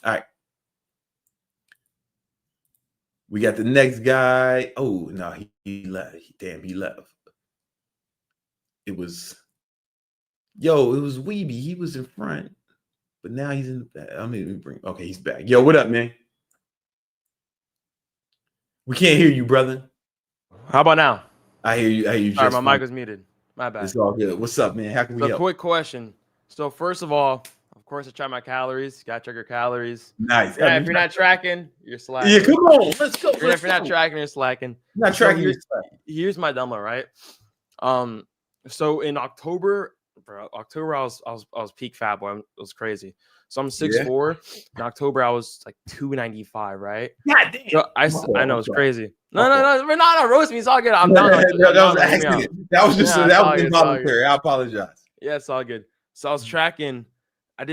All right. We got the next guy. Oh, no, he left. Damn, he left. It was Weeby. He was in front, but now he's in the back. I mean, okay, he's back. Yo, what up, man? We can't hear you, brother. How about now? I hear you. I hear you. Sorry, my mic was muted. My bad. It's all good. What's up, man? How can we help? Quick question. So first of all, of course, I track my calories. Got to track your calories. Nice. Yeah, if you're not tracking, you're slacking. Yeah, come on. Let's go. If you're not tracking, you're slacking. Not tracking. Here's my dilemma, right? So in October, I was peak fat boy. It was crazy. So I'm 6'4". In October, I was like 295, right? God damn. So I know it's crazy. No, roast me. It's all good. I'm down. That was just involuntary. I apologize. Yeah, it's all good. So I was tracking. I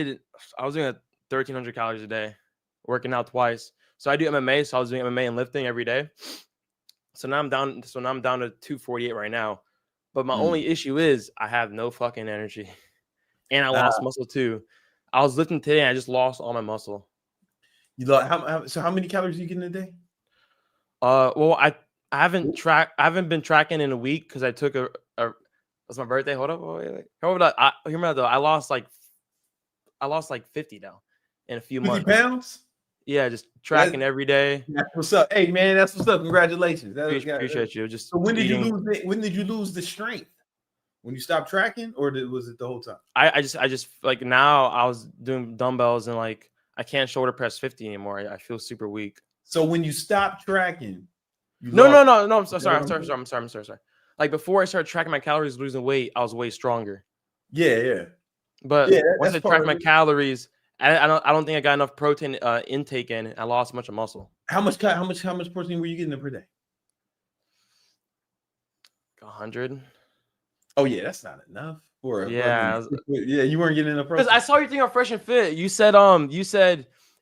was doing 1,300 calories a day, working out twice. So I do MMA. So I was doing MMA and lifting every day. So now I'm down. So now I'm down to 248 right now. But my only issue is I have no fucking energy, and I lost muscle too. I was lifting today and I just lost all my muscle. You lost how many calories are you getting a day? Well, I haven't been tracking in a week because I took it's my birthday. Hold up, wait. Hold up. Hear me out though. I lost like 50 now in a few 50 months. Pounds? Yeah, just tracking every day. That's what's up. Hey man, that's what's up. Congratulations. Appreciate you. Just so when did you lose it? When did you lose the strength? When you stopped tracking, or was it the whole time? I just like now I was doing dumbbells and like I can't shoulder press 50 anymore. I feel super weak. So when you stopped tracking, no. I'm sorry. Like before I started tracking my calories, losing weight, I was way stronger. Yeah. But once I tracked my calories, I don't think I got enough protein intake in. I lost a bunch of muscle. How much protein were you getting per day? 100. Oh yeah, that's not enough. You weren't getting enough protein. Because I saw your thing on Fresh and Fit. You said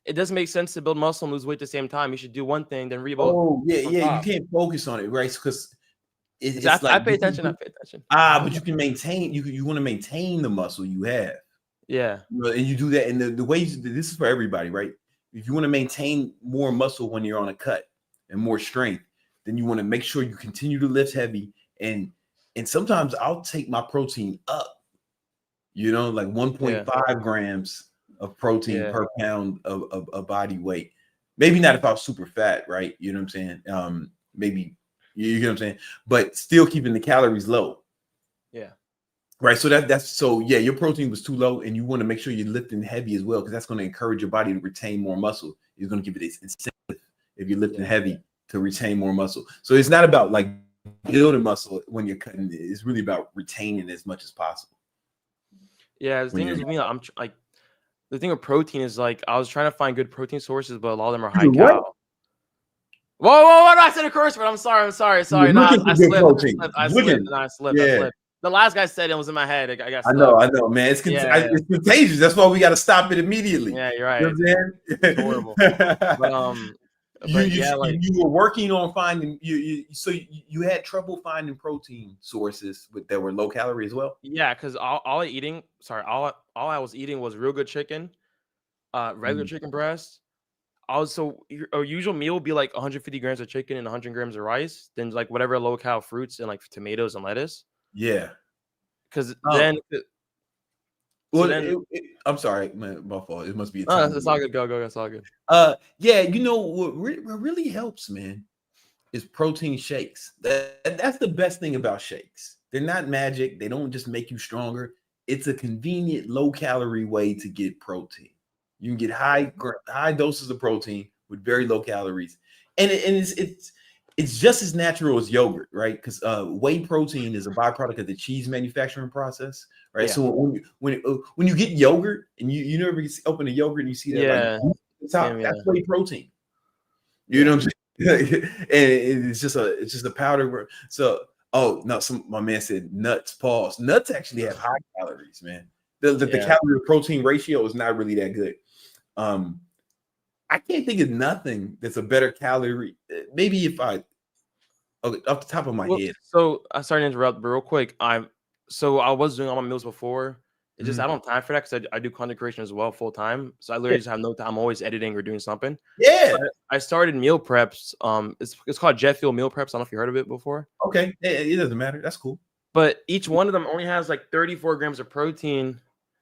it doesn't make sense to build muscle and lose weight at the same time. You should do one thing, then reboot. Oh yeah. You can't focus on it, right? Because I pay attention. But you can maintain. You want to maintain the muscle you have. Yeah. And you do that. And the way this is for everybody, right? If you want to maintain more muscle when you're on a cut and more strength, then you want to make sure you continue to lift heavy. And sometimes I'll take my protein up, like 1.5 grams of protein per pound of body weight. Maybe not if I was super fat, right? You know what I'm saying? Maybe, you get what I'm saying? But still keeping the calories low. Yeah. Right. So your protein was too low, and you want to make sure you're lifting heavy as well, because that's going to encourage your body to retain more muscle. It's going to give it this incentive if you're lifting heavy to retain more muscle. So it's not about like building muscle when you're cutting it. It's really about retaining as much as possible. Yeah, the thing is with me, I'm like, the thing with protein is like I was trying to find good protein sources, but a lot of them are high cal. Whoa! I said a curse word. I'm sorry. No, I slipped. The last guy said it was in my head. I know, man. It's contagious. That's why we got to stop it immediately. Yeah, you're right. It's horrible. But you were working on finding you had trouble finding protein sources that were low calorie as well. Yeah, because all I was eating was real good chicken, regular chicken breast. A usual meal would be like 150 grams of chicken and 100 grams of rice, then like whatever low cal fruits and like tomatoes and lettuce. Yeah, because I'm sorry, man, my fault. It must be. It's all good. Go. It's all good. What really helps, man, is protein shakes. That's the best thing about shakes. They're not magic. They don't just make you stronger. It's a convenient, low-calorie way to get protein. You can get high doses of protein with very low calories, and it's just as natural as yogurt, right? Because whey protein is a byproduct of the cheese manufacturing process, right? Yeah. So when you get yogurt and you never open a yogurt and you see that that's whey protein. You know what I'm saying? And it's just a powder. So my man said nuts. Pause. Nuts actually have high calories, man. The calorie to protein ratio is not really that good. I can't think of nothing that's a better calorie. Maybe if off the top of my head. So I'm sorry to interrupt, but real quick. I was doing all my meals before. It's just I don't have time for that because I do content creation as well full time. So I literally just have no time. I'm always editing or doing something. Yeah. So I started meal preps. It's called Jet Fuel Meal Preps. I don't know if you heard of it before. Okay. It doesn't matter. That's cool. But each one of them only has like 34 grams of protein.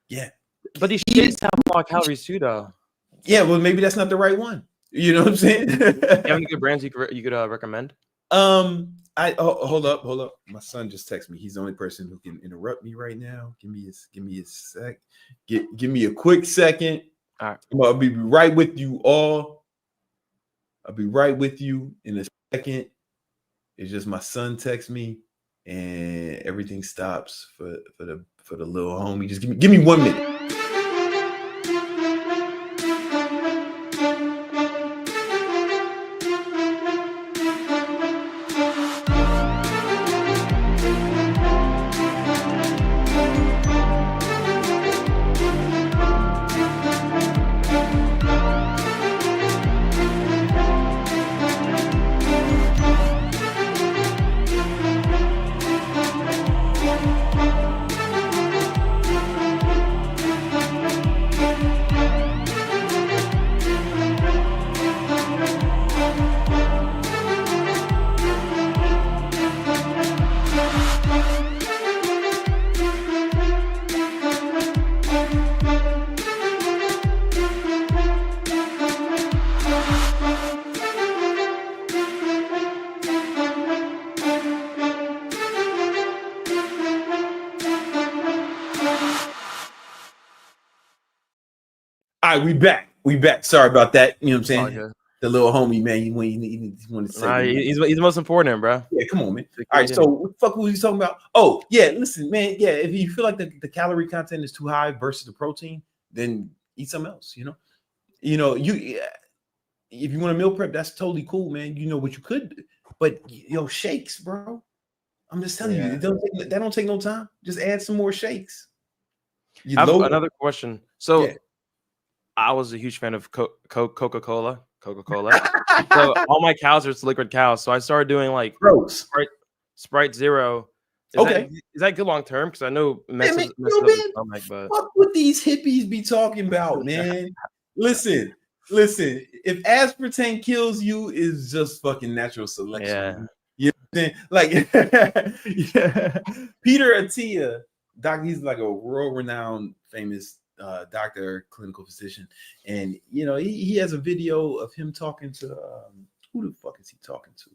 Yeah. But these shakes have a lot of calories too, though. Yeah, well, maybe that's not the right one. You know what I'm saying? You have any good brands you could recommend? Hold up. My son just texted me. He's the only person who can interrupt me right now. Give me a sec. Give me a quick second. All right. I'll be right with you all. I'll be right with you in a second. It's just my son texts me, and everything stops for the little homie. Just give me 1 minute. All right, we back. Sorry about that. You know what I'm saying? The little homie, man. You wanted to say he's the most important, bro. Yeah, come on, man. All right, so what the fuck was he talking about? Oh, yeah, listen, man. Yeah, if you feel like the calorie content is too high versus the protein, then eat something else. You know, if you want to meal prep, that's totally cool, man. You know what you could do. But shakes, bro. I'm just telling you, that don't take no time. Just add some more shakes. I have another question. So I was a huge fan of Coca-Cola. So all my cows are liquid cows. So I started doing like Sprite Zero. Is that good long term? Because I know messes up the stomach, but fuck what these hippies be talking about, man. Listen. If aspartame kills you, is just fucking natural selection. You know what I'm saying? Like, Peter Attia, he's like a world-renowned, famous doctor, clinical physician, and he has a video of him talking to who the fuck is he talking to?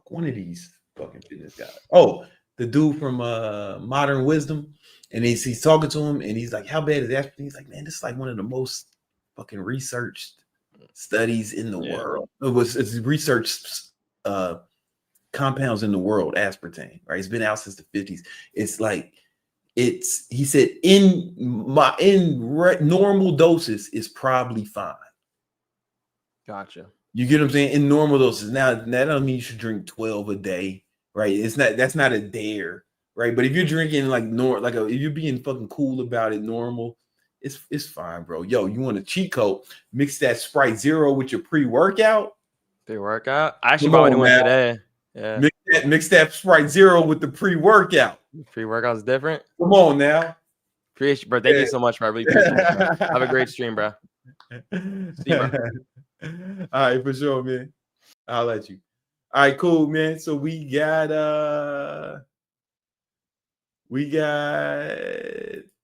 One of these fucking fitness guys. Oh, the dude from Modern Wisdom, and he's talking to him, and he's like, "How bad is that?" He's like, "Man, this is like one of the most fucking researched studies in the world. It's researched compounds in the world, aspartame. Right? It's been out since the 50s. It's like." He said in normal doses is probably fine. Gotcha. You get what I'm saying? In normal doses. Now that doesn't mean you should drink 12 a day, right? That's not a dare, right? But if you're drinking if you're being fucking cool about it, normal, it's fine, bro. Yo, you want a cheat code? Mix that Sprite Zero with your pre-workout. Pre-workout? I actually bought one today. Yeah. Mix that Sprite Zero with the pre-workout. Pre-workout's different. Come on now. Appreciate you, bro. Thank you so much, bro. I really appreciate it, bro. Have a great stream, bro. See you, bro. All right, for sure, man. I'll let you. All right, cool, man. So we got I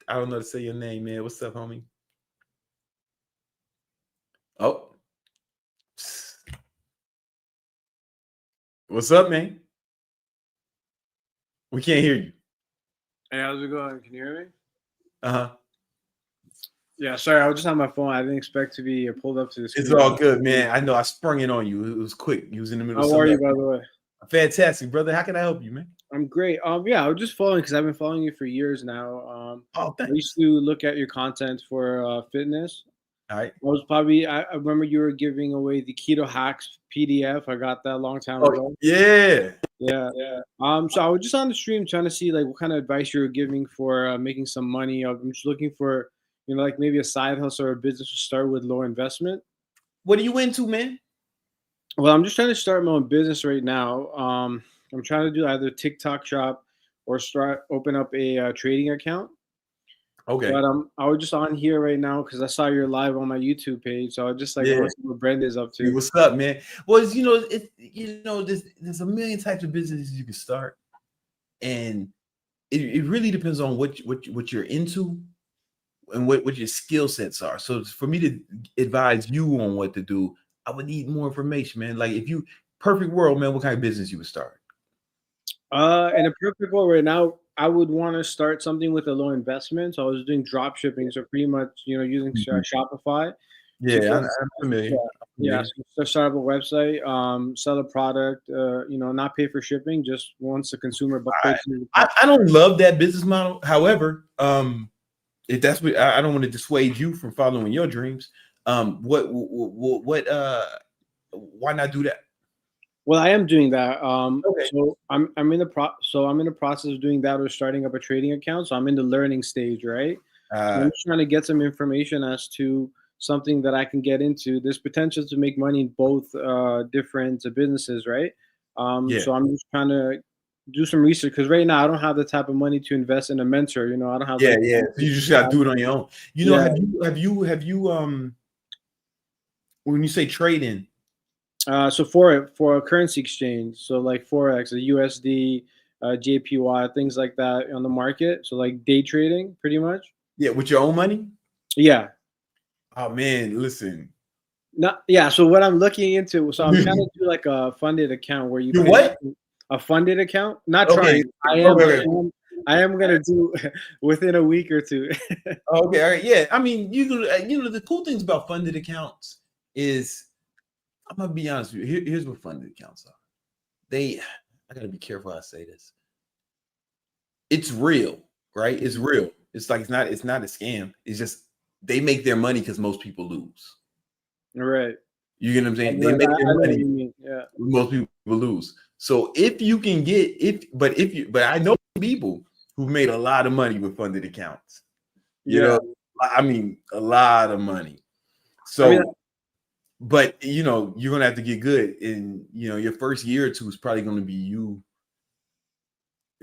don't know to say your name, man. What's up, homie? Oh. What's up, man? We can't hear you. Hey, how's it going? Can you hear me? Uh-huh. Yeah, sorry, I was just on my phone. I didn't expect to be pulled up to the screen. It's all good, man. I know I sprung it on you. It was quick. You was in the middle of something. How are you, by the way? Fantastic, brother. How can I help you, man? I'm great. Yeah, I was just following because I've been following you for years now. I used to look at your content for fitness. All right. I remember you were giving away the Keto Hacks PDF. I got that a long time ago. Yeah. So I was just on the stream trying to see like what kind of advice you were giving for making some money. I'm just looking for, like maybe a side hustle or a business to start with low investment. What are you into, man? Well, I'm just trying to start my own business right now. I'm trying to do either TikTok shop or open up a trading account. Okay. But I was just on here right now because I saw you're live on my YouTube page. So I just want to see what Brenda's up to. Hey, what's up, man? Well, there's a million types of businesses you can start, and it really depends on what you're into and what your skill sets are. So for me to advise you on what to do, I would need more information, man. Like if you perfect world, man, what kind of business you would start? In a perfect world right now, I would want to start something with a low investment. So I was doing drop shipping, so pretty much, using Shopify. Yeah, I'm familiar. Yeah, so start up a website, sell a product, not pay for shipping, just once the consumer. I don't love that business model. However, if that's what I don't want to dissuade you from following your dreams. Why not do that? Well, I am doing that. Okay. So I'm in the process of doing that or starting up a trading account. So I'm in the learning stage, right? So I'm just trying to get some information as to something that I can get into. There's potential to make money in both different businesses, right? So I'm just trying to do some research because right now I don't have the type of money to invest in a mentor. I don't have. So you just got to do it on your own. Have you when you say trading? So for a currency exchange, so like Forex, a USD, JPY, things like that on the market. So like day trading, pretty much. Yeah, with your own money. Yeah. Oh man, listen. So what I'm looking into, so I'm trying to do like a funded account where you do what? A funded account. Not trying. I am gonna do within a week or two. Okay, all right. Yeah, I mean, the cool things about funded accounts is, I'm gonna be honest with you. Here's what funded accounts are. I gotta be careful how I say this. It's real, right? It's real. It's like it's not a scam. It's just they make their money because most people lose. Right. You get what I'm saying? They make their money. Yeah. Most people lose. So if you can but I know people who've made a lot of money with funded accounts. I mean, a lot of money. So, but you're gonna have to get good, and your first year or two is probably going to be you.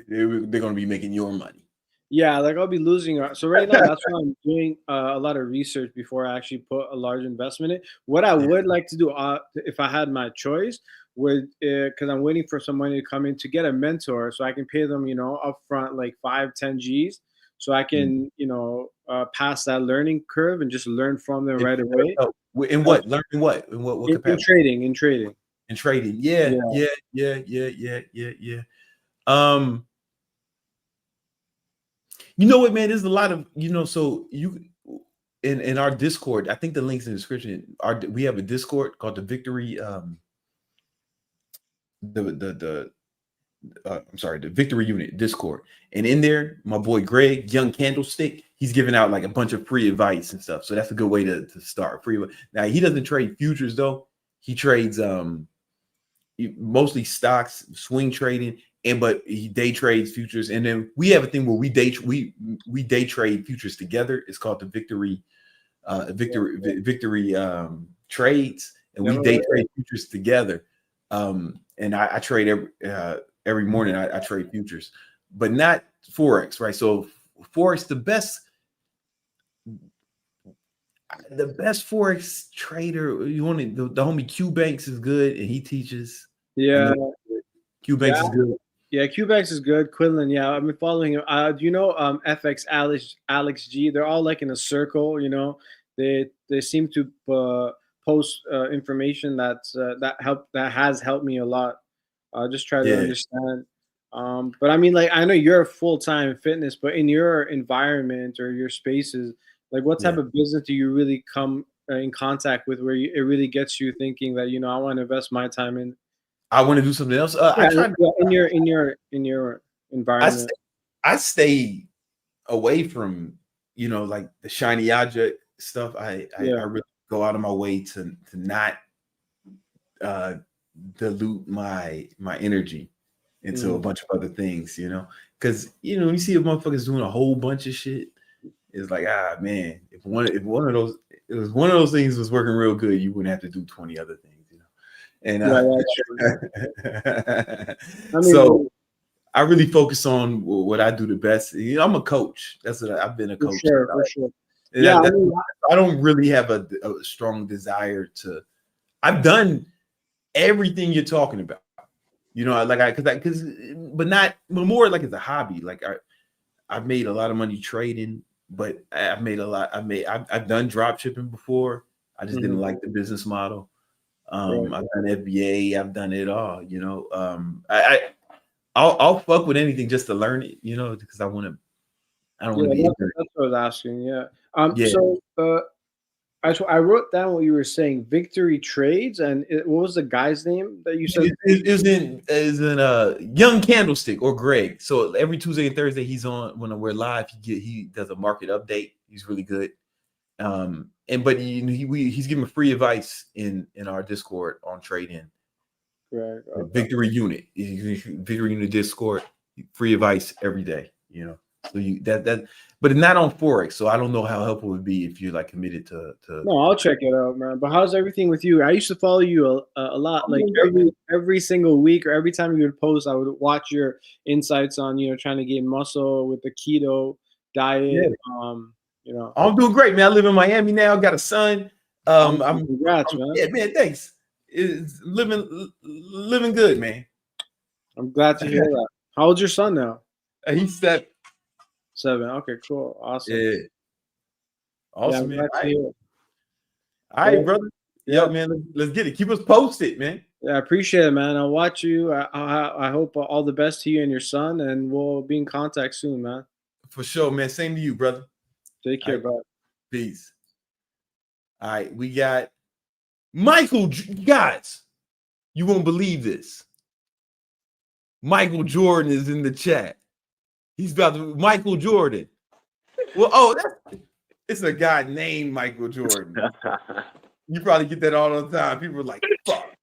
They're going to be making your money. Yeah, like I'll be losing. So right now, that's why I'm doing a lot of research before I actually put a large investment in. What I would like to do, if I had my choice, would because I'm waiting for some money to come in to get a mentor, so I can pay them, upfront like 5-10 G's, so I can, pass that learning curve and just learn from them right away. In what? Learning what? In what capacity? In trading. In trading. Yeah. You know what, man? There's a lot of, so you in our Discord, I think the link's in the description. We have a Discord called the Victory. The Victory Unit Discord. And in there, my boy Greg, Young Candlestick, he's giving out like a bunch of free advice and stuff. So that's a good way to start. Now he doesn't trade futures though. He trades mostly stocks, swing trading, but he day trades futures. And then we have a thing where we day trade futures together. It's called the Victory Trades, and we day trade futures together. And I trade every morning. I trade futures, but not Forex, right? So Forex, the best Forex trader, the homie Q Banks is good, and he teaches. Yeah, Q Banks is good. Yeah, Q Banks is good. Quinlan, yeah, I've been following him. Do you know FX Alex G? They're all like in a circle. They seem to post information that has helped me a lot. Just try to understand. But I mean, like, I know you're full-time fitness, but in your environment or your spaces, like, what type of business do you really come in contact with where it really gets you thinking that I want to invest my time in? I want to do something else. In your environment. I stay away from like the shiny object stuff. I really go out of my way to not dilute my energy into a bunch of other things, because when you see a motherfuckers doing a whole bunch of shit, it's like, man, if one of those things was working real good, you wouldn't have to do 20 other things, and so I really focus on what I do the best. I'm a coach. That's what I've been a coach. For sure. I don't really have a strong desire to. I've done everything you're talking about, but more like it's a hobby. Like I've made a lot of money trading, but I've made a lot. I've done drop shipping before. I just didn't like the business model. I've done FBA. I've done it all. You know, I'll fuck with anything just to learn it. You know, because I want to. I don't want to be ignorant. That's what I was asking. Yeah. Yeah. So I wrote down what you were saying. Victory Trades, and what was the guy's name that you said? Is in Young Candlestick or Greg. So every Tuesday and Thursday he's on when we're live. He does a market update. He's really good. But he's giving free advice in our Discord on trading. Right. Okay. Victory Unit Discord, free advice every day. You know, so but not on Forex. So I don't know how helpful it would be if you're like committed to. No, I'll check it out, man. But how's everything with you? I used to follow you a lot. Like every single week or every time you would post, I would watch your insights on trying to gain muscle with the keto diet. Yeah. You know, I'm doing great, man. I live in Miami now. Got a son. Congrats, man. Yeah, man. Thanks. It's living good, man. I'm glad to hear that. How old's your son now? He's 7. Okay, cool, awesome. Yeah, awesome, man. All right, brother. Yeah, man. Let's get it. Keep us posted, man. Yeah, I appreciate it, man. I'll watch you. I hope all the best to you and your son, and we'll be in contact soon, man. For sure, man. Same to you, brother. Take care, bro. Peace. All right, we got Michael. Guys, you won't believe this. Michael Jordan is in the chat. He's about to Michael Jordan. Well, it's a guy named Michael Jordan. You probably get that all the time. People are like, fuck.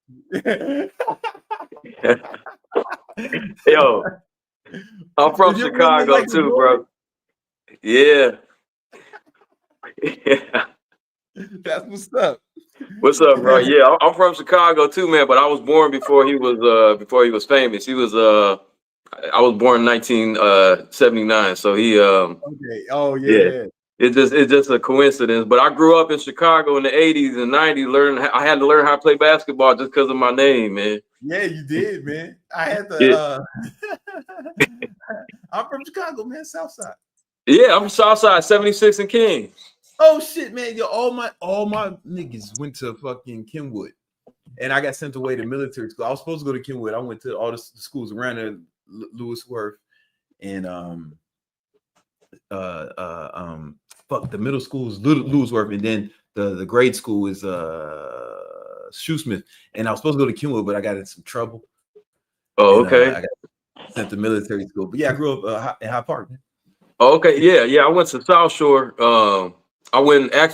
Yo, I'm from Chicago too, bro. Yeah. Yeah. That's what's up. What's up, bro? Yeah, I'm from Chicago too, man. But I was born before he was famous. He was I was born in 1979, so he okay. Oh yeah. It's just a coincidence. But I grew up in Chicago in the 80s and 90s. I had to learn how to play basketball just because of my name, man. Yeah, you did, man. I had to. I'm from Chicago, man, South Side. Yeah, I'm South Side, 76 and King. Oh shit, man! Yo, all my niggas went to fucking Kenwood, and I got sent away to military school. I was supposed to go to Kenwood. I went to all the schools around there, Lewisworth, and the middle school is Lewisworth, and then the grade school is Shoesmith. And I was supposed to go to Kenwood, but I got in some trouble. Oh, okay. I got sent to military school, but yeah, I grew up in Hyde Park. Man. Oh, okay, yeah. I went to South Shore. I went up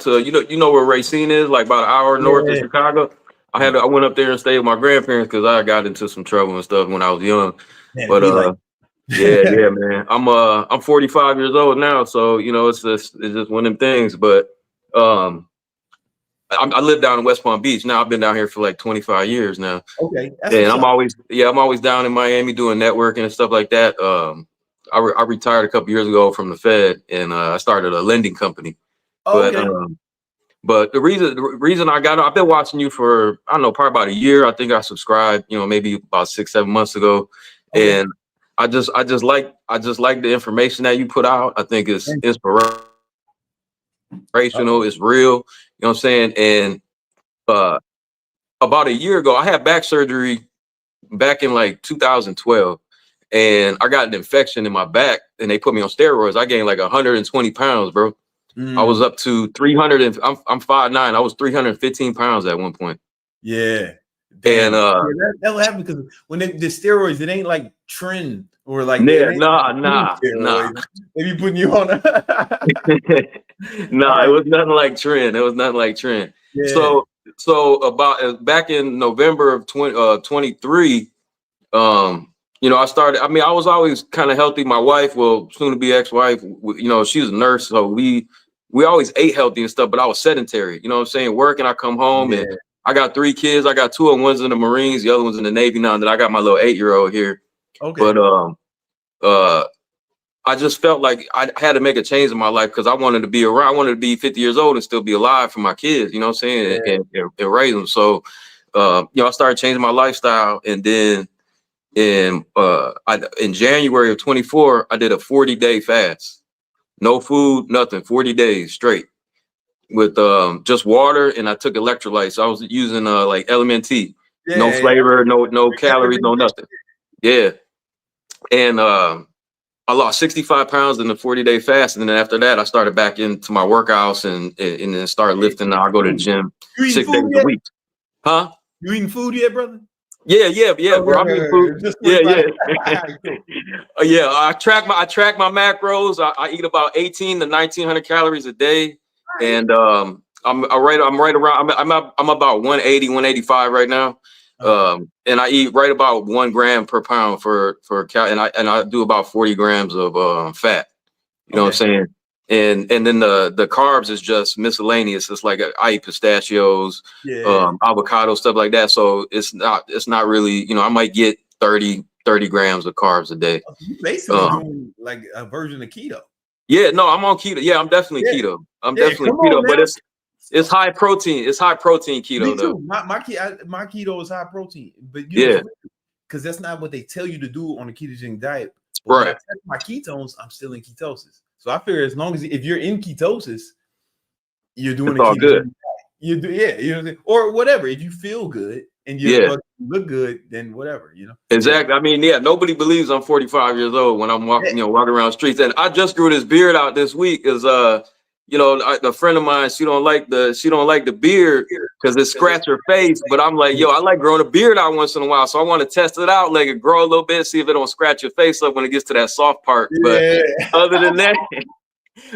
to you know where Racine is, like about an hour north of Chicago. I went up there and stayed with my grandparents because I got into some trouble and stuff when I was young. Man, but yeah, man. I'm 45 years old now, so it's just one of them things. But I live down in West Palm Beach now. I've been down here for like 25 years now. Okay, and I'm always down in Miami doing networking and stuff like that. I retired a couple years ago from the Fed, and I started a lending company. But the reason I got on, I've been watching you for, I don't know, probably about a year. I think I subscribed, maybe about 6-7 months ago. Okay. And I just like the information that you put out. I think it's inspirational. It's real. You know what I'm saying? And about a year ago, I had back surgery back in like 2012. And I got an infection in my back, and they put me on steroids. I gained like 120 pounds, bro. I was up to 300, and I'm 5'9". I was 315 pounds at one point. Yeah. And that will happen because when the steroids, it ain't like trend or like nah. They be putting you on. Nah, it was nothing like trend. Yeah. So about back in November of 23. I started. I mean, I was always kind of healthy. My wife, soon to be ex-wife, she was a nurse, so we always ate healthy and stuff. But I was sedentary. You know what I'm saying? Working, I come home and I got 3 kids. I got 2 of them. One's in the Marines, the other one's in the Navy now. And then I got my little 8-year-old here. Okay. But I just felt like I had to make a change in my life because I wanted to be around. I wanted to be 50 years old and still be alive for my kids. You know what I'm saying? And raise them. So, I started changing my lifestyle, and then And in January of 24, I did a 40-day fast. No food, nothing, 40 days straight with just water, and I took electrolytes. So I was using like LMNT, no flavor, no calories, no nothing. Yeah. And I lost 65 pounds in the 40-day fast. And then after that, I started back into my workouts and then started lifting. Now I go to the gym 6 days a week. Huh? You eating food yet, brother? Yeah, bro. I'm eating food. Yeah. Yeah, I track my macros. I eat about 18 to 1900 calories a day. And I'm right around, I'm about 180, 185 right now. And I eat right about 1 gram per pound for and I do about 40 grams of fat. You know what I'm saying? And then the carbs is just miscellaneous. It's like I eat pistachios, avocado, stuff like that. So it's not really, I might get 30 grams of carbs a day. You basically doing like a version of keto. Yeah, no, I'm on keto. Yeah, I'm definitely keto. I'm definitely keto, but it's high protein. It's high protein keto. Me too. My keto is high protein, but because that's not what they tell you to do on a ketogenic diet. But when I test my ketones, I'm still in ketosis. So I figure as long as if you're in ketosis, you're doing it's all good. Diet. You do, you know what I'm saying? Or whatever. If you feel good and you look good, then whatever, Exactly. I mean, nobody believes I'm 45 years old when I'm walking, walking around the streets. And I just grew this beard out this week. Is a friend of mine, she don't like the beard because it scratch her face. But I'm like, I like growing a beard out once in a while. So I want to test it out, let it grow a little bit, see if it don't scratch your face up when it gets to that soft part. But other than that,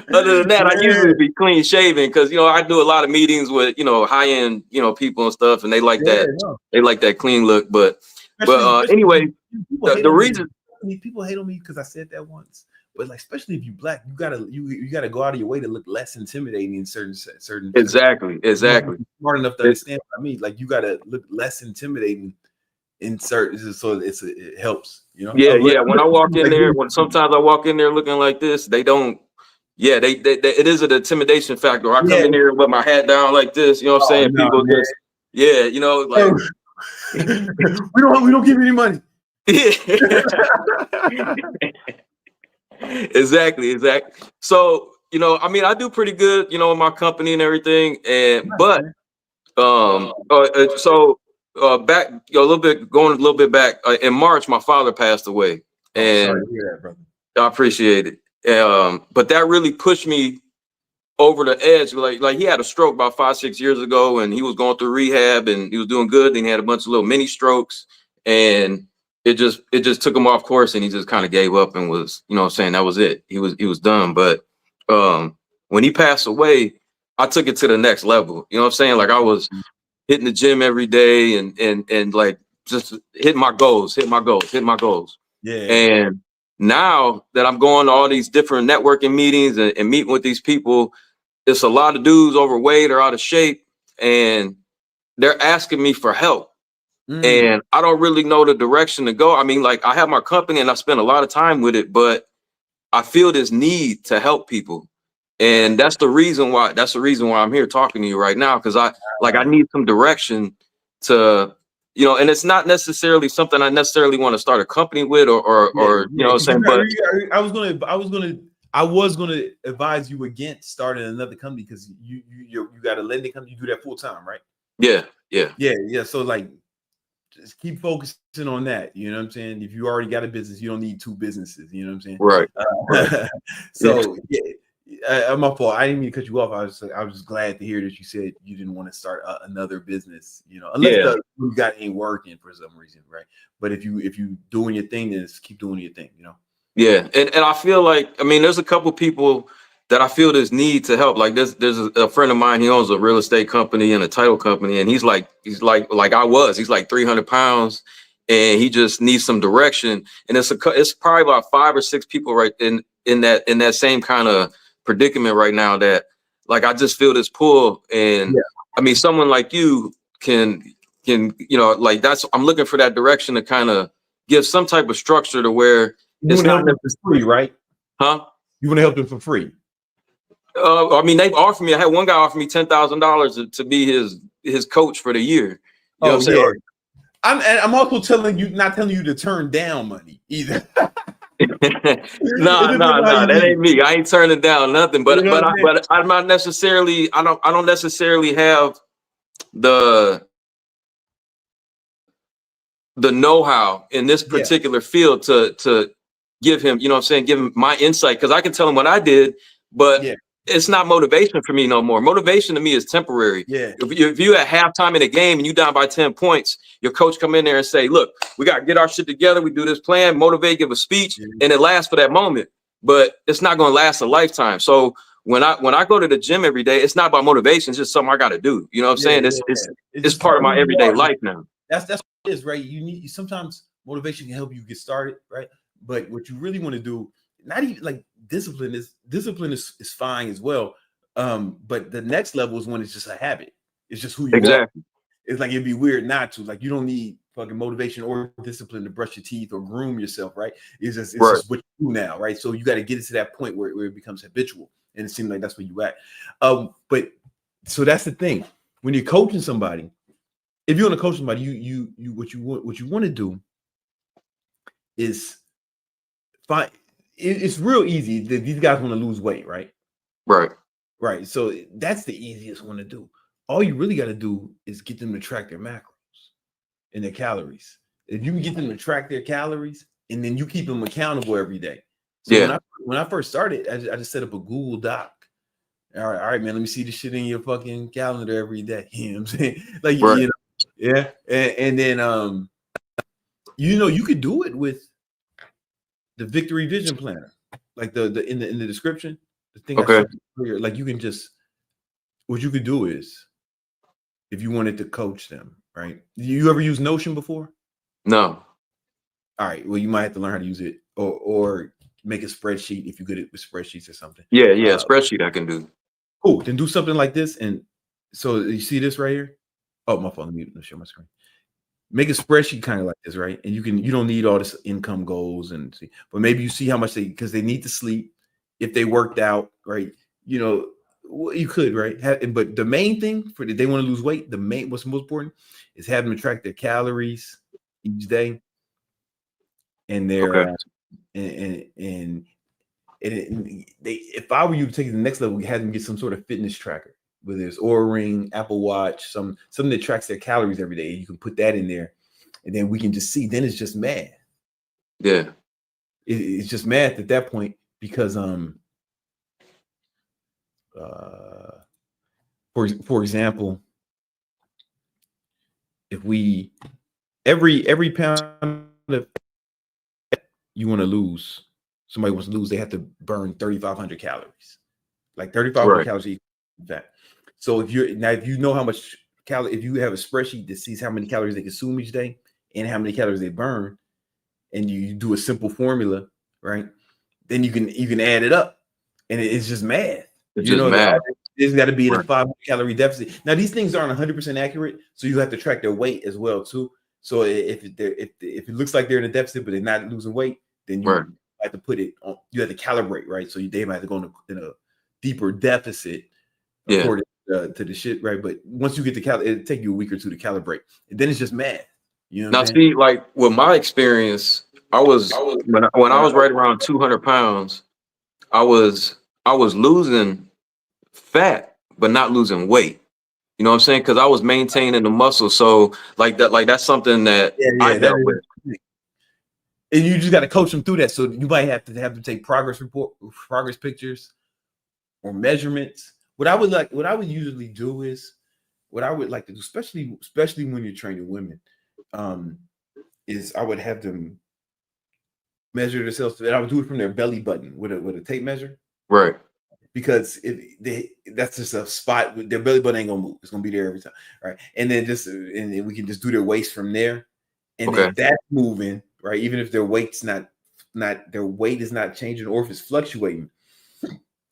I usually be clean shaven because I do a lot of meetings with high end people and stuff, and they like that. They like that clean look. But anyway, the reason people hate on me because I said that once. But like, especially if you black, you gotta go out of your way to look less intimidating in certain. Exactly. Smart enough to understand what I mean. Like you gotta look less intimidating in certain, so it helps. Yeah. When I walk in there, sometimes I walk in there looking like this, they don't. Yeah, they it is an intimidation factor. I come in here with my hat down like this. You know what I'm saying? People just like we don't give you any money. Exactly. So, I mean, I do pretty good, in my company and everything. And back going a little bit back in March, my father passed away. And sorry to hear that, brother. I appreciate it. But that really pushed me over the edge. Like he had a stroke about 5-6 years ago, and he was going through rehab and he was doing good. Then he had a bunch of little mini strokes, and it just took him off course, and he just kind of gave up and was, that was it. He was done. But when he passed away, I took it to the next level. You know what I'm saying? Like I was hitting the gym every day and like just hitting my goals. Yeah. And now that I'm going to all these different networking meetings and meeting with these people, it's a lot of dudes overweight or out of shape, and they're asking me for help. And I don't really know the direction to go. I mean, like I have my company and I spend a lot of time with it, but I feel this need to help people. And that's the reason why I'm here talking to you right now. Cause I need some direction to, and it's not necessarily something I necessarily want to start a company with or you know what I'm saying? But I was gonna advise you against starting another company because you got a lending company, you do that full time, right? Yeah. So like just keep focusing on that. You know what I'm saying? If you already got a business, you don't need 2 businesses. You know what I'm saying? Right. So my fault. I didn't mean to cut you off. I was just glad to hear that you said you didn't want to start another business. Unless you got ain't working for some reason, right? But if you doing your thing, then just keep doing your thing. Yeah, and I feel like there's a couple people that I feel this need to help. Like there's a friend of mine. He owns a real estate company and a title company, and he's like I was. He's like 300 pounds, and he just needs some direction. And it's probably about 5 or 6 people right in that same kind of predicament right now. That like I just feel this pull, and I mean someone like you can like that's I'm looking for that direction to kind of give some type of structure to where it's not for free, right? Huh? You want to help them for free? I mean, they've offered me. I had one guy offer me $10,000 to be his coach for the year. You know what I'm saying? I'm also not telling you to turn down money either. No, that ain't me. I ain't turning down nothing. But I'm not necessarily. I don't necessarily have the know-how in this particular field to give him, you know what I'm saying, give him my insight, because I can tell him what I did, but it's not motivation for me no more. Motivation to me is temporary. If you at halftime in a game and you down by 10 points, your coach come in there and say, look, we got to get our shit together. We do this plan, motivate, give a speech, and it lasts for that moment, but it's not going to last a lifetime. So when I go to the gym every day, it's not about motivation. It's just something I got to do. You know what I'm saying? It's part of my everyday life now. That's what it is, right? Sometimes motivation can help you get started, right? But what you really want to do, not even like discipline is fine as well. But the next level is when it's just a habit. It's just who you are. It's like it'd be weird not to. Like you don't need fucking motivation or discipline to brush your teeth or groom yourself, right? It's just what you do now, right? So you got to get it to that point where it becomes habitual, and it seems like that's where you at. But so that's the thing. When you're coaching somebody, if you want to coach somebody, you what you want to do is find. It's real easy. These guys want to lose weight, right? Right. So that's the easiest one to do. All you really got to do is get them to track their macros and their calories. If you can get them to track their calories, and then you keep them accountable every day. So when I first started, I just set up a Google Doc. All right, man. Let me see the shit in your fucking calendar every day. You know what I'm saying? Like, you know, and then you could do it with the Victory Vision Planner, like the in the description. The thing I said earlier, like you can just, what you could do is, if you wanted to coach them, right? You ever use Notion before? No. All right. Well, you might have to learn how to use it, or make a spreadsheet if you're good with spreadsheets or something. Spreadsheet I can do. Cool. Then do something like this. And so you see this right here? Oh, my phone. Let me show my screen. Make a spreadsheet kind of like this, right? And you don't need all this income goals but maybe you see how much because they need to sleep. If they worked out, right? You know, you could, right? But the main thing they want to lose weight, what's most important is have them track their calories each day, and their if I were you to take it to the next level, we had them get some sort of fitness tracker, whether it's Oura Ring, Apple Watch, something that tracks their calories every day. You can put that in there, and then we can just see. Then it's just math. Yeah, it's just math at that point, because for example, if we every pound of you want to lose, somebody wants to lose, they have to burn 3,500 calories, like 3,500 calories equal fat. So if you know how much if you have a spreadsheet that sees how many calories they consume each day and how many calories they burn, and you do a simple formula, right? Then you can add it up, and it's just math. Math. It's got to be in a 500 calorie deficit. Now these things aren't 100% accurate, so you have to track their weight as well too. So if it looks like they're in a deficit but they're not losing weight, then you have to put it on. You have to calibrate, right? So they might have to go in a deeper deficit according to the shit, right? But once you get to it'll take you a week or two to calibrate, and then it's just math. You know. Now see, like with my experience, I was when I was right around 200 pounds, I was losing fat but not losing weight. You know what I'm saying? Because I was maintaining the muscle. So that's something that I dealt with. And you just got to coach them through that. So you might have to take progress pictures or measurements. What I would usually do is, what I would like to do, especially when you're training women, is I would have them measure themselves. And I would do it from their belly button with a tape measure. Right. Because that's just a spot. Their belly button ain't gonna move. It's gonna be there every time, right? And then we can just do their waist from there, and then that's moving, right? Even if their weight's not their weight is not changing, or if it's fluctuating,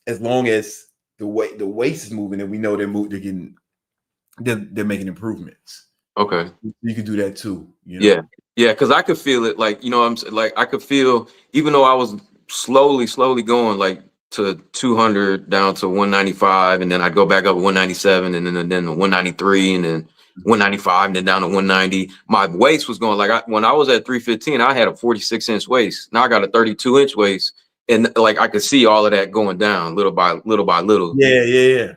as long as the waist is moving, and we know they're making improvements. Okay, you can do that too. You know? Yeah, because I could feel it. Like, you know, I could feel, even though I was slowly going like to 200 down to 195, and then I'd go back up to 197, and then 193, and then 195 and then down to 190. My waist was going like when I was at 315, I had a 46-inch waist. Now I got a 32-inch waist, and like I could see all of that going down little by little. Yeah.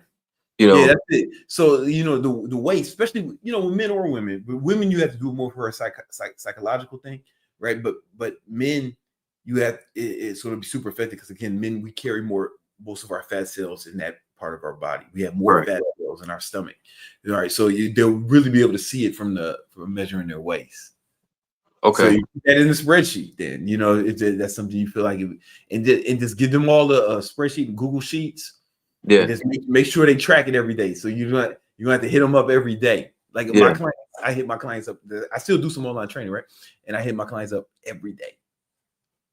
You know, yeah, that's it. So the weight, especially with men or women, but women you have to do more for a psychological thing, right? But men, you have it's going to be super effective because again, men we carry most of our fat cells in that part of our body. We have more fat cells in our stomach. All right, so they'll really be able to see it from measuring their waist. Okay, so you put that in the spreadsheet. Then that's something you feel like, and just give them all the spreadsheet, Google Sheets. Yeah, just make sure they track it every day. So you have to hit them up every day. Like my clients, I hit my clients up. I still do some online training, right? And I hit my clients up every day.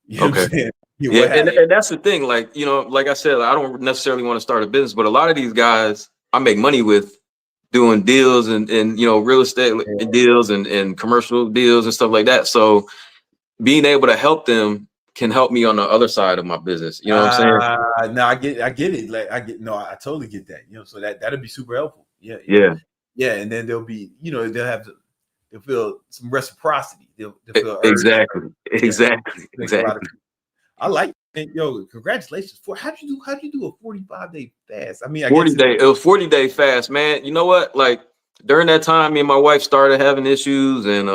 You know what I'm saying? And that's the thing. Like like I said, I don't necessarily want to start a business, but a lot of these guys I make money with doing deals and real estate deals and commercial deals and stuff like that. So being able to help them can help me on the other side of my business. You know what I'm saying? No, I get it. Like I totally get that. So that'll be super helpful. Yeah. And then they'll be, they'll feel some reciprocity. They'll feel exactly. I like it. Yo, congratulations. How'd you do a 45-day fast? I mean, 40-day. It was 40-day fast, man. You know what? Like during that time, me and my wife started having issues, and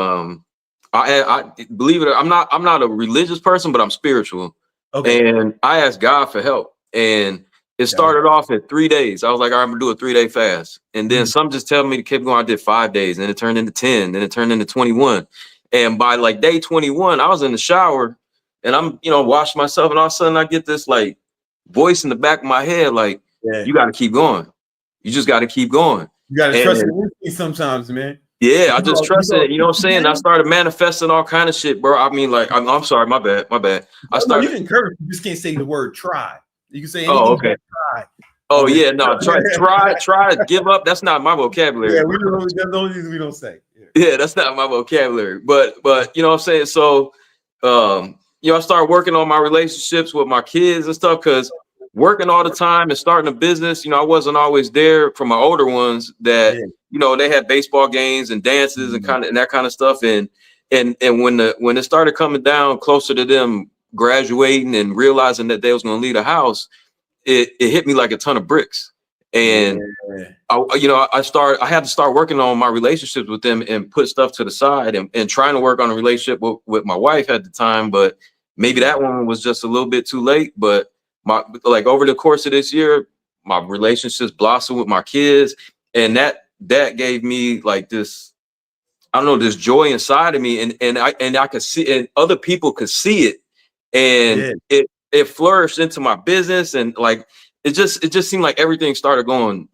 I believe it. I'm not a religious person, but I'm spiritual. Okay. And I asked God for help, and it started off at 3 days. I was like, all right, I'm gonna do a 3-day fast, and then some just tell me to keep going. I did 5 days, and it turned into 10, then it turned into 21, and by like day 21, I was in the shower, and I'm washing myself, and all of a sudden I get this like voice in the back of my head, like, you got to keep going. You just got to keep going. You got to trust your instinct sometimes, man. Yeah, I just trust it. You know what I'm saying? I started manifesting all kind of shit, bro. I mean, like, I'm sorry, my bad. I started. You can curse. You just can't say the word try. You can say anything. Oh, okay. Try. Oh yeah, no, try, give up. That's not my vocabulary. Yeah, that's the only thing we don't say. Yeah, that's not my vocabulary. But you know what I'm saying? So, I started working on my relationships with my kids and stuff because working all the time and starting a business, I wasn't always there for my older ones that, they had baseball games and dances and that kind of stuff. And when it started coming down closer to them graduating and realizing that they was going to leave the house, it hit me like a ton of bricks. And I had to start working on my relationships with them and put stuff to the side and trying to work on a relationship with my wife at the time. But maybe that one was just a little bit too late. But over the course of this year, my relationships blossomed with my kids, and that gave me like this, I don't know, this joy inside of me, and I could see, and other people could see it, and it flourished into my business, and like it just seemed like everything started going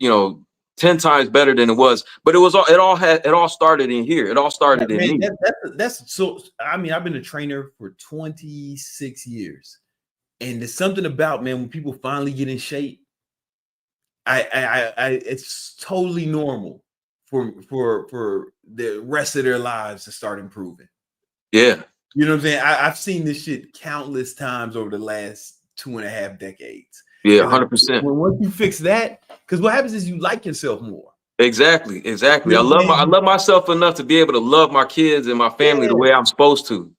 10 times better than it was. But it all started in here. It all started in me. That's so. I mean, I've been a trainer for 26 years. And there's something about, man, when people finally get in shape, it's totally normal for the rest of their lives to start improving. Yeah. You know what I'm saying? I've seen this shit countless times over the last 2.5 decades. Yeah, 100%. Once you fix that, because what happens is you like yourself more. Exactly. You know, I love myself enough to be able to love my kids and my family the way I'm supposed to.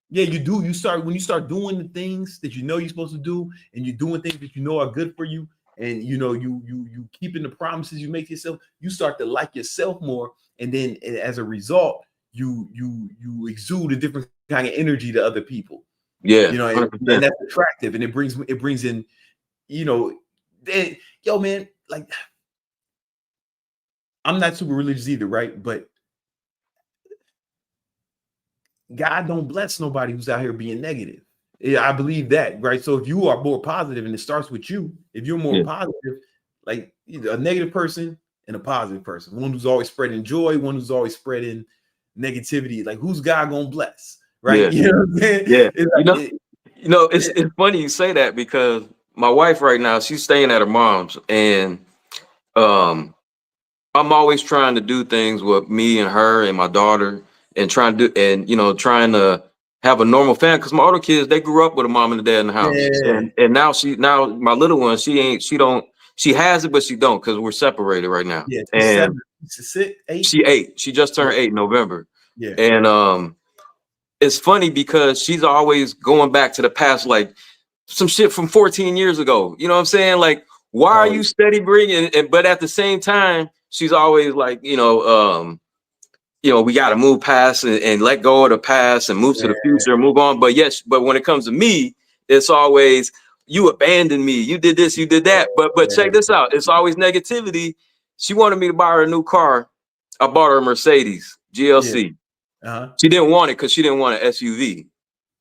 Yeah, you do. When you start doing the things that you're supposed to do, and you're doing things that are good for you, and you keeping the promises you make to yourself, you start to like yourself more, and then as a result, you exude a different kind of energy to other people. Yeah, and that's attractive, and it brings in, man, like I'm not super religious either, right? But God don't bless nobody who's out here being negative. I believe that, right? So if you are more positive, and it starts with you, if you're more positive, like a negative person and a positive person, one who's always spreading joy, one who's always spreading negativity, like who's God gonna bless, right? You know what I'm saying? Yeah. It's funny you say that, because my wife right now, she's staying at her mom's, and I'm always trying to do things with me and her and my daughter, and trying to have a normal family, because my older kids, they grew up with a mom and a dad in the house. And now my little one, she has it, but she don't, because we're separated right now. 6, 8? She 8. She just turned 8 in November. Yeah. And it's funny because she's always going back to the past, like some shit from 14 years ago. You know what I'm saying? Like, why are you steady bringing? But at the same time, she's always like, we got to move past and let go of the past and move to the future and move on. But when it comes to me, it's always, you abandoned me. You did this, you did that. But check this out. It's always negativity. She wanted me to buy her a new car. I bought her a Mercedes GLC. Yeah. She didn't want it because she didn't want an SUV.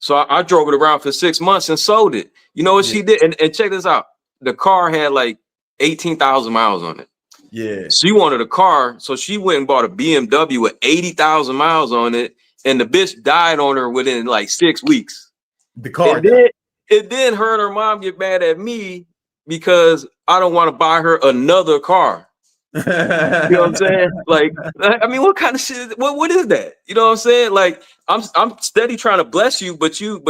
So I drove it around for 6 months and sold it. You know what she did? And check this out. The car had like 18,000 miles on it. Yeah. She wanted a car, so she went and bought a BMW with 80,000 miles on it, and the bitch died on her within like 6 weeks. The car. It then her and her mom get mad at me because I don't want to buy her another car. You know what I'm saying? Like, I mean, what kind of shit? What is that? You know what I'm saying? Like, I'm steady trying to bless you, but you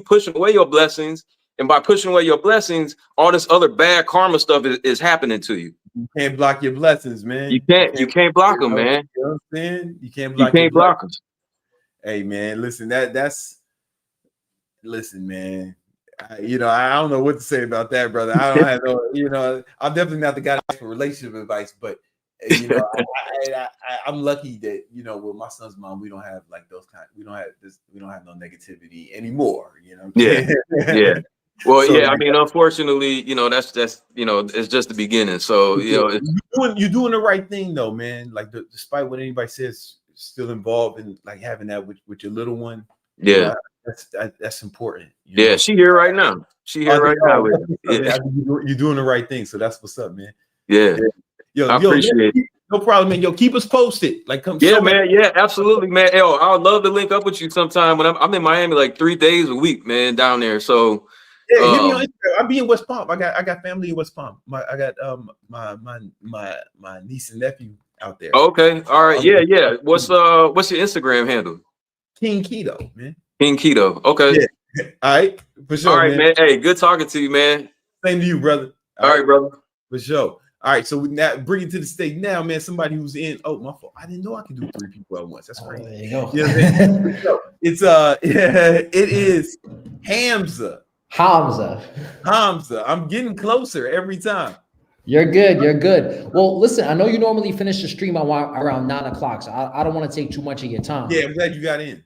pushing away your blessings, and by pushing away your blessings, all this other bad karma stuff is happening to you. You can't block your blessings, man. You can't block them, man. You know what I'm saying? You can't block them. Hey, man, listen, listen, man. I don't know what to say about that, brother. I don't have no, I'm definitely not the guy to ask for relationship advice, but I'm lucky that with my son's mom, we don't have like those kind. We don't have no negativity anymore. You know. Yeah. Well, so, I mean, unfortunately, that's it's just the beginning. So you're doing the right thing though, man. Like despite what anybody says, still involved in like having that with your little one. Yeah. That's important. Yeah, she here right now. Now. Yeah. You're doing the right thing, so that's what's up, man. Yeah. I appreciate it. No problem, man. Yo, keep us posted. Like, come. Yeah, man. Yeah, absolutely, man. Yo, I would love to link up with you sometime. When I'm in Miami, like 3 days a week, man, down there. So yeah, hit me on Instagram. I'll be in West Palm. I got family in West Palm. I got my niece and nephew out there. Okay. All right. Yeah. What's your Instagram handle? King Keto, man. King Keto. Okay. Yeah. All right. For sure. All right, man. Hey, good talking to you, man. Same to you, brother. All right, brother. For sure. All right. So we now bring it to the stage now, man. Somebody who's in. Oh, my fault. I didn't know I could do 3 people at once. That's crazy. There you go. You know what I mean? It is Hamza. I'm getting closer every time. You're good. Well, listen, I know you normally finish the stream around 9 o'clock, so I don't want to take too much of your time. Yeah, I'm glad you got in.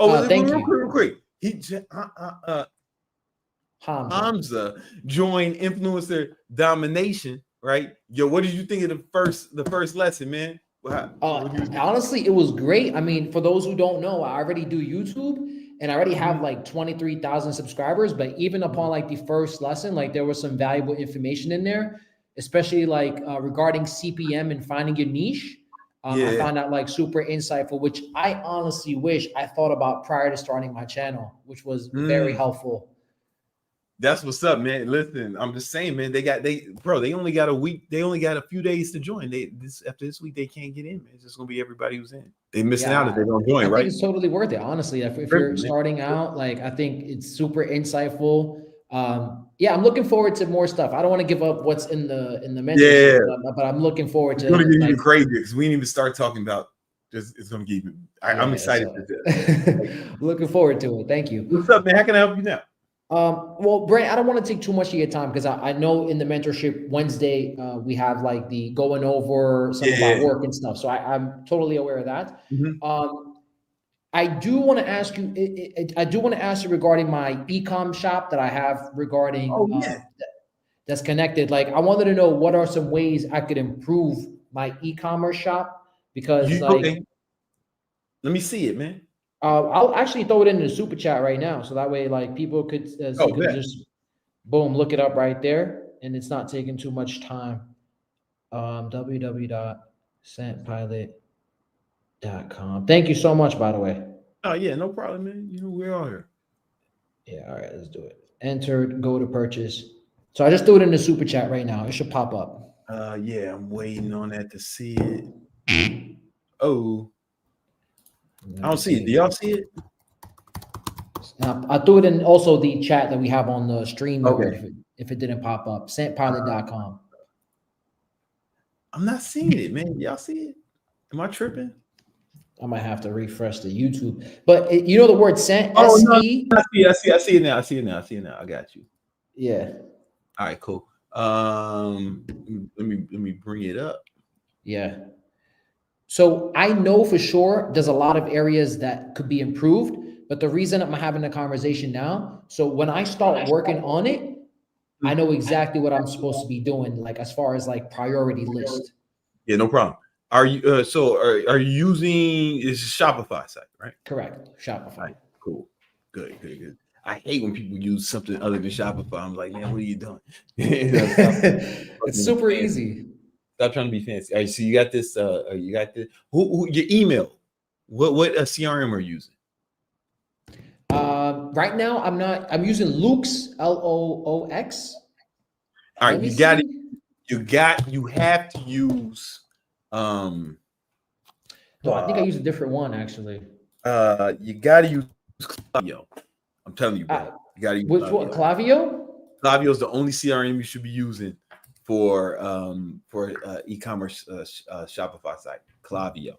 Oh, real quick. Hamza joined Influencer Domination, right? Yo, what did you think of the first lesson, man? Honestly, it was great. I mean, for those who don't know, I already do YouTube and I already have like 23,000 subscribers, but even upon like the first lesson, like there was some valuable information in there, especially like regarding CPM and finding your niche. I found that like super insightful, which I honestly wish I thought about prior to starting my channel, which was very helpful. That's what's up, man. Listen, I'm just saying, man, they only got a week. They only got a few days to join. After this week, they can't get in, man. It's just going to be everybody who's in. They're missing out if they don't join, right? I think it's totally worth it, honestly. If you're starting out, like, I think it's super insightful. Yeah, I'm looking forward to more stuff. I don't want to give up what's in the mentorship, but I'm looking forward to. It's going to get even crazy because we didn't even start talking about. It's going to get even. I'm excited for this. Looking forward to it. Thank you. What's up, man? How can I help you now? Well, Brent, I don't want to take too much of your time because I know in the mentorship Wednesday, we have like the going over some of our work and stuff. So I'm totally aware of that. I do want to ask you, regarding my e-com shop that I have regarding that's connected. Like, I wanted to know what are some ways I could improve my e-commerce shop because let me see it, man. I'll actually throw it in the super chat right now. So that way, like, people could just boom, look it up right there. And it's not taking too much time. www.scentpilot.com. Thank you so much, by the way. Oh yeah, no problem, man. We're all here. Yeah, all right, let's do it. Enter, go to purchase. So I just threw it in the super chat right now. It should pop up. Yeah, I'm waiting on that to see it. Oh, I don't see it. Do y'all see it? I threw it in also the chat that we have on the stream. Okay. If it didn't pop up, scentpilot.com. I'm not seeing it, man. Y'all see it? Am I tripping? I might have to refresh the YouTube. But you know the word sent? Oh no, SE? I see it now. I see it now. I got you. Yeah. All right, cool. Let me bring it up. Yeah. So I know for sure there's a lot of areas that could be improved, but the reason I'm having a conversation now, so when I start working on it, I know exactly what I'm supposed to be doing, like as far as like priority list. Yeah, no problem. Are you are you using is Shopify site, right? Correct. Shopify. Right. Cool. Good. I hate when people use something other than Shopify. I'm like, man, what are you doing? It's super easy. Stop trying to be fancy. All right, so you got this. You got this. Who your email? What CRM are you using? Right now, I'm using Loox, Loox. All right, you got it. You have to use. No, I think I use a different one actually. You got to use Klaviyo. I'm telling you, bro. You got to use which one? Klaviyo? Klaviyo is the only CRM you should be using for e-commerce Shopify site. Klaviyo,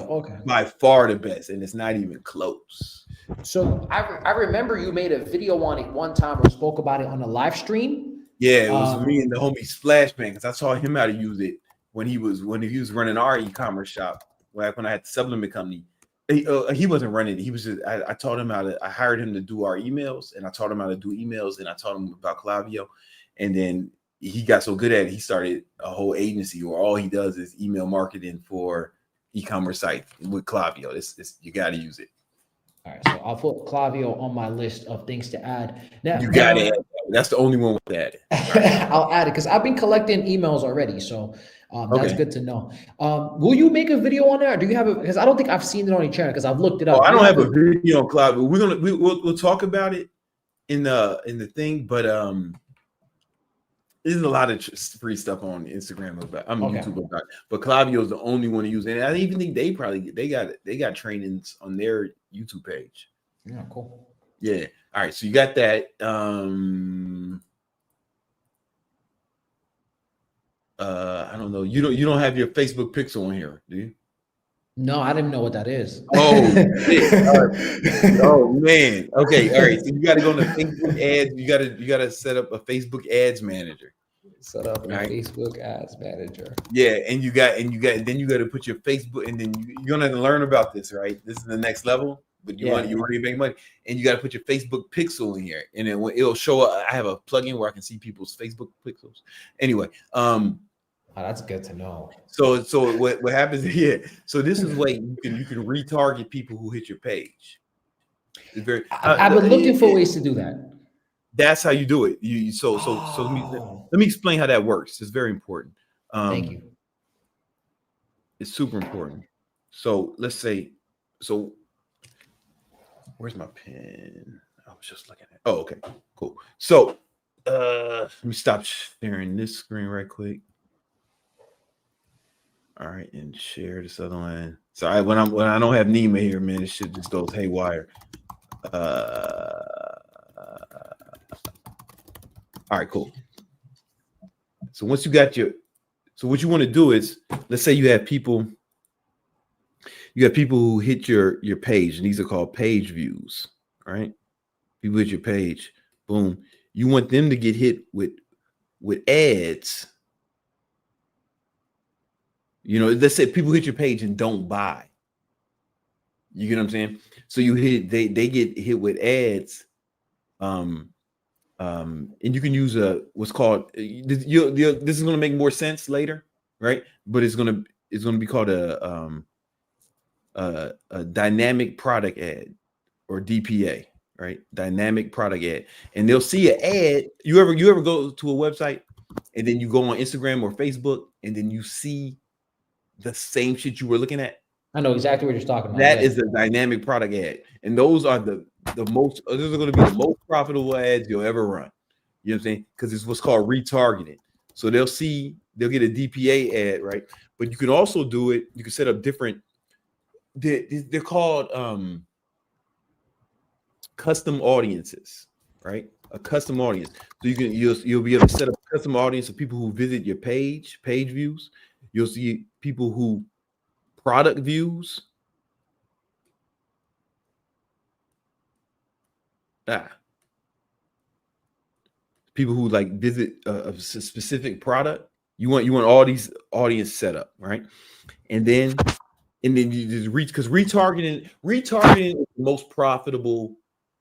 okay. By far the best, and it's not even close. So I remember you made a video on it one time or spoke about it on a live stream. Yeah, it was me and the homie Splashman, because I taught him how to use it when he was running our e-commerce shop. Like when I had the supplement company. He wasn't running it. He was just I taught him I hired him to do our emails, and I taught him how to do emails, and I taught him about Klaviyo, and then he got so good at it, he started a whole agency where all he does is email marketing for e-commerce sites with Klaviyo. It's you got to use it. All right, so I'll put Klaviyo on my list of things to add. Now you got it. That's the only one with that. Right. I'll add it because I've been collecting emails already, so that's good to know. Will you make a video on there? Or do you have it? Because I don't think I've seen it on your channel because I've looked it up. I don't have a video on Klaviyo. We'll talk about it in the thing, but there's a lot of free stuff on Instagram about YouTube about it. But Klaviyo is the only one to use, and I even think they got trainings on their YouTube page. Yeah, cool. Yeah. All right. So you got that. I don't know. You don't have your Facebook pixel on here, do you? No, I didn't know what that is. Oh, oh man. Okay. All right. So you got to go to Facebook ads. You got to set up a Facebook ads manager. Set up a Facebook ads manager. Yeah, then you got to put your Facebook, and then you're gonna learn about this, right? This is the next level. But you want to make money, and you got to put your Facebook pixel in here, and then it'll show up. I have a plugin where I can see people's Facebook pixels. Anyway, that's good to know. So what happens here? So this is way you can retarget people who hit your page. It's very. I've been looking for ways to do that. That's how you do it. So let me explain how that works. It's very important. Thank you. It's super important. So let's say where's my pen? I was just looking at. Oh, okay, cool. So let me stop sharing this screen right quick. All right, and share this other one. So when I don't have Nima here, man, this shit just goes haywire. All right, cool. So once you got what you want to do is, let's say you have people who hit your page, and these are called page views, right? People hit your page, boom. You want them to get hit with ads. Let's say people hit your page and don't buy. You get what I'm saying? So they get hit with ads. And you can use what's called this is going to make more sense later, right? But it's going to be called a dynamic product ad, or DPA, right? Dynamic product ad. And they'll see an ad. You ever go to a website and then you go on Instagram or Facebook and then you see the same shit you were looking at? I know exactly what you're talking about. That is a dynamic product ad, and those are the most. Those are going to be the most profitable ads you'll ever run. You know what I'm saying? Because it's what's called retargeting. So they'll get a DPA ad, right? But you can also do it. You can set up different. They're called custom audiences, right? A custom audience. So you'll be able to set up custom audience of people who visit your page views. You'll see people who product views. People who like visit a specific product. You want all these audience set up, right? And then you just reach, because retargeting is the most profitable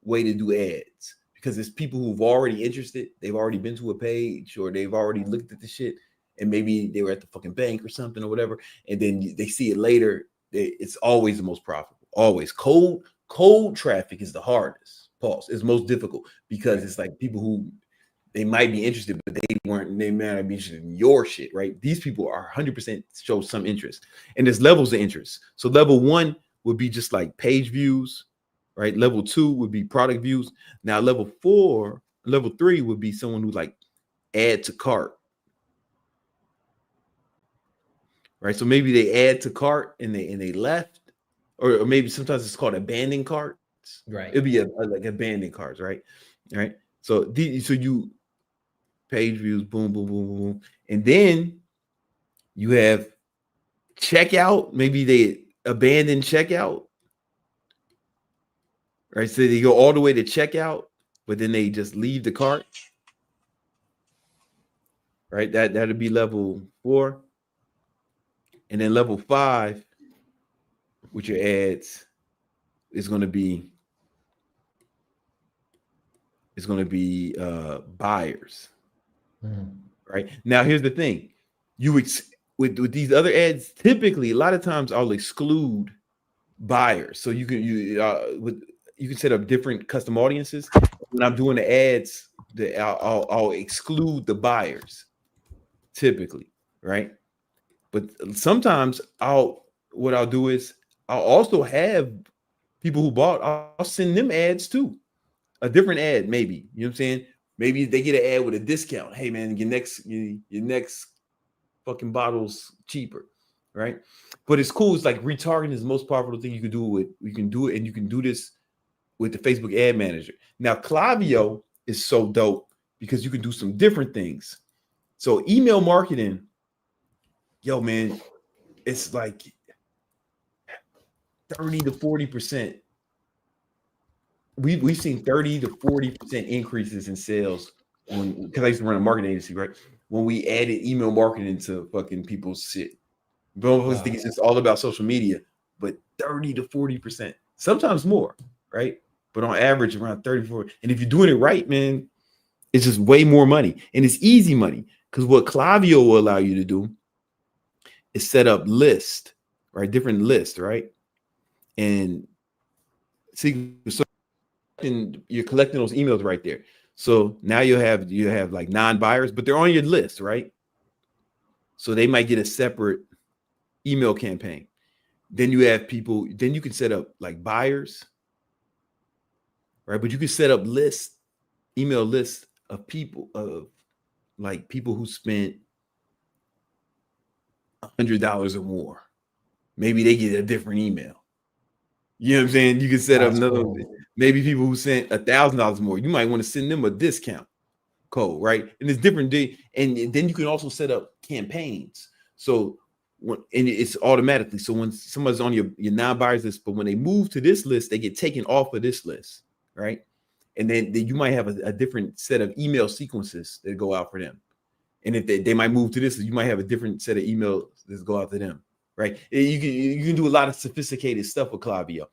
way to do ads, because it's people who've already interested, they've already been to a page, or they've already looked at the shit, and maybe they were at the fucking bank or something or whatever, and then they see it later. It's always the most profitable. Always. Cold traffic is the hardest. Pause. It's most difficult, because it's like people who they might be interested, but they may not be interested in your shit, right? These people are 100% show some interest, and there's levels of interest. So level 1 would be just like page views, right? Level 2 would be product views. Now level 3 would be someone who like add to cart, right? So maybe they add to cart and they left, or maybe sometimes it's called abandoned carts. Right. It'd be like abandoned carts, right? Right. So you page views, boom, boom, boom, boom, and then you have checkout. Maybe they abandon checkout, right? So they go all the way to checkout, but then they just leave the cart, right? That'd be level 4, and then level 5 with your ads is going to be buyers. Right now, here's the thing: with these other ads, typically a lot of times I'll exclude buyers, so you can set up different custom audiences. When I'm doing the ads, I'll exclude the buyers typically, right? But sometimes what I'll do is I'll also have people who bought. I'll send them ads too, a different ad maybe. You know what I'm saying? Maybe they get an ad with a discount. Hey man, your next fucking bottle's cheaper, right? But it's cool. It's like retargeting is the most powerful thing you can do with. You can do it, and you can do this with the Facebook Ad Manager. Now, Klaviyo is so dope because you can do some different things. So email marketing, yo man, it's like 30 to 40%. We've seen 30 to 40% increases in sales because I used to run a marketing agency, right? When we added email marketing to fucking people's shit. Both of us think it's just all about social media, but 30 to 40%, sometimes more, right? But on average, around 34. And if you're doing it right, man, it's just way more money. And it's easy money, because what Klaviyo will allow you to do is set up lists, right? Different lists, right? And see, so you're collecting those emails right there. So now you have like non-buyers, but they're on your list, right? So they might get a separate email campaign. Then you have people, then you can set up like buyers, right? But you can set up email lists of people, like people who spent $100 or more. Maybe they get a different email. You know what I'm saying? You can set up another, maybe people who sent $1,000 more. You might want to send them a discount code, right? And it's different. And then you can also set up campaigns. So and it's automatically. So when somebody's on your non-buyers list, but when they move to this list, they get taken off of this list, right? And then you might have a different set of email sequences that go out for them. And if they might move to this, you might have a different set of emails that go out to them, right? You can do a lot of sophisticated stuff with Klaviyo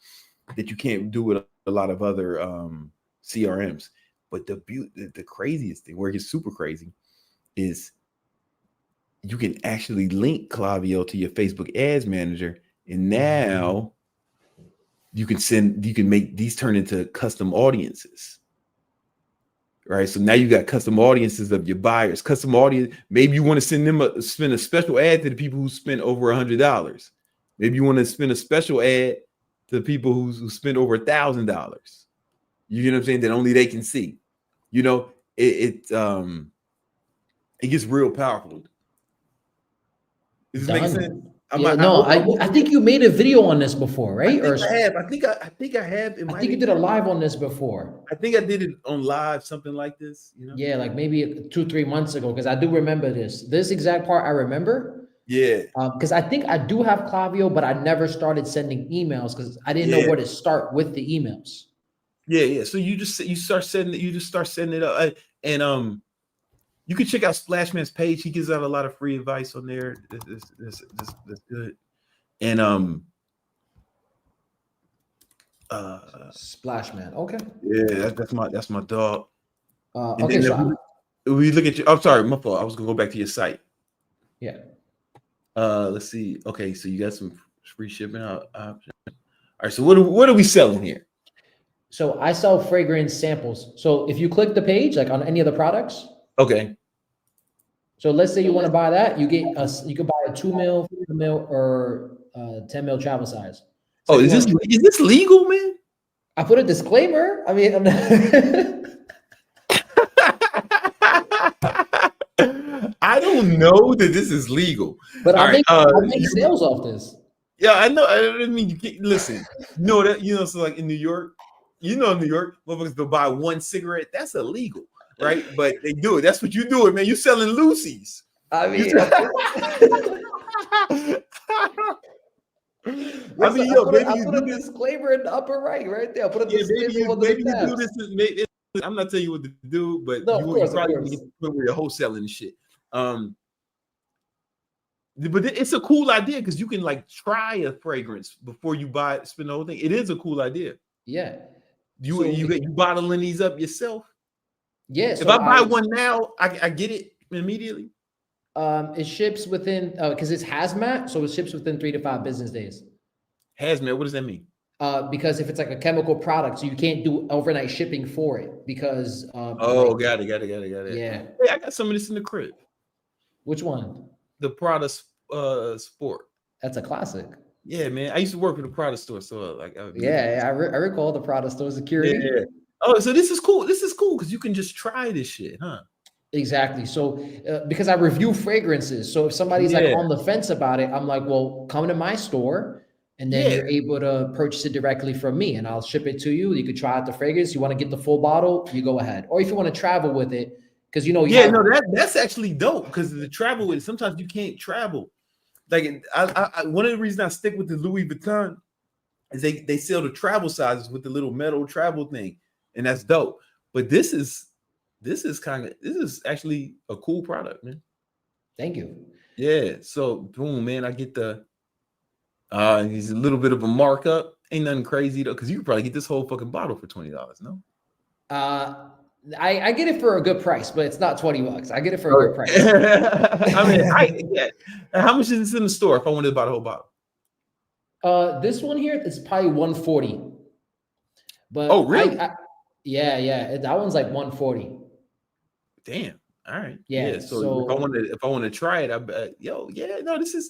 that you can't do with a lot of other CRMs. But the craziest thing, where it gets super crazy, is you can actually link Klaviyo to your Facebook Ads Manager, and now you can make these turn into custom audiences, right? So now you got custom audiences of your buyers, custom audience. Maybe you want to spend a special ad to the people who spent over $100. Maybe you want to spend a special ad to the people who spent over $1,000. You know what I'm saying? That only they can see. You know, it gets real powerful. Does this make sense? I think you made a video on this before, right? I think I have. I think you did a live on this before. I think I did it on live, something like this. You know? Yeah, like maybe 2-3 months ago, because I do remember this. This exact part I remember. Yeah. Because I think I do have Klaviyo, but I never started sending emails because I didn't know where to start with the emails. Yeah. So you start sending it up, and you can check out Splashman's page. He gives out a lot of free advice on there. That's good. And Splashman. Okay. Yeah, that's my dog. Okay. So we look at you. I'm sorry, my fault. I was gonna go back to your site. Yeah. Let's see. Okay, so you got some free shipping options. All right. So what are we selling here? So I sell fragrance samples. So if you click the page, like on any of the products. Okay. So let's say you want to buy that, you can buy a 2 mil, 4 mil, or 10 mil travel size. So is this legal, man? I put a disclaimer. I mean, I'm not I don't know that this is legal, but I make sales off this. Yeah, I know. I mean, you can't listen. You know that so like in New York, motherfuckers go buy one cigarette. That's illegal, right? But they do it. That's what you do it, man. You're selling Lucy's. I mean, I put a disclaimer in the upper right there. I put a disclaimer on the tabs. I'm not telling you what to do, but you probably get where you're wholesaling and shit. But it's a cool idea because you can like try a fragrance before you spend the whole thing. It is a cool idea. Yeah. You bottling these up yourself? Yeah. If I buy one now, I get it immediately. It ships within because it's hazmat, so it ships within 3 to 5 business days. Hazmat, what does that mean? Because if it's like a chemical product, so you can't do overnight shipping for it because. Got it. Yeah. Hey, I got some of this in the crib. Which one? The Prada Sport. That's a classic. Yeah, man. I used to work at a Prada store, so like. I recall the Prada store security. Yeah. Oh, so this is cool. This is cool because you can just try this shit, huh? Exactly. So because I review fragrances, so if somebody's like on the fence about it, I'm like, well, come to my store. And then you're able to purchase it directly from me and I'll ship it to you. You could try out the fragrance. You want to get the full bottle, you go ahead. Or if you want to travel with it, because that's actually dope because the travel with it, sometimes you can't travel. Like I one of the reasons I stick with the Louis Vuitton is they sell the travel sizes with the little metal travel thing, and that's dope. But this is actually a cool product, man. Thank you. Yeah. So boom, man, I get the he's a little bit of a markup. Ain't nothing crazy though, because you could probably get this whole fucking bottle for $20, no? I get it for a good price, but it's not $20. I get it for a good price. I mean, how much is this in the store if I wanted to buy the whole bottle? This one here is probably $140. But really? Yeah. That one's like $140. Damn. All right. Yeah. So if I want to try it, I bet. This is.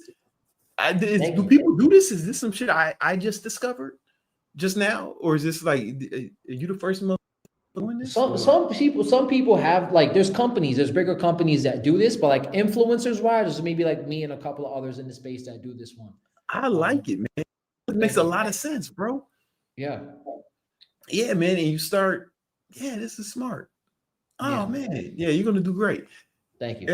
Do people do this? Is this some shit I just discovered just now, or is this like are you the first one doing this? Some people have like there's bigger companies that do this, but like influencers wise, there's maybe like me and a couple of others in the space that do this one. I like it, man. It makes a lot of sense, bro. Yeah, man. And you start, this is smart. Oh man, you're gonna do great. Thank you.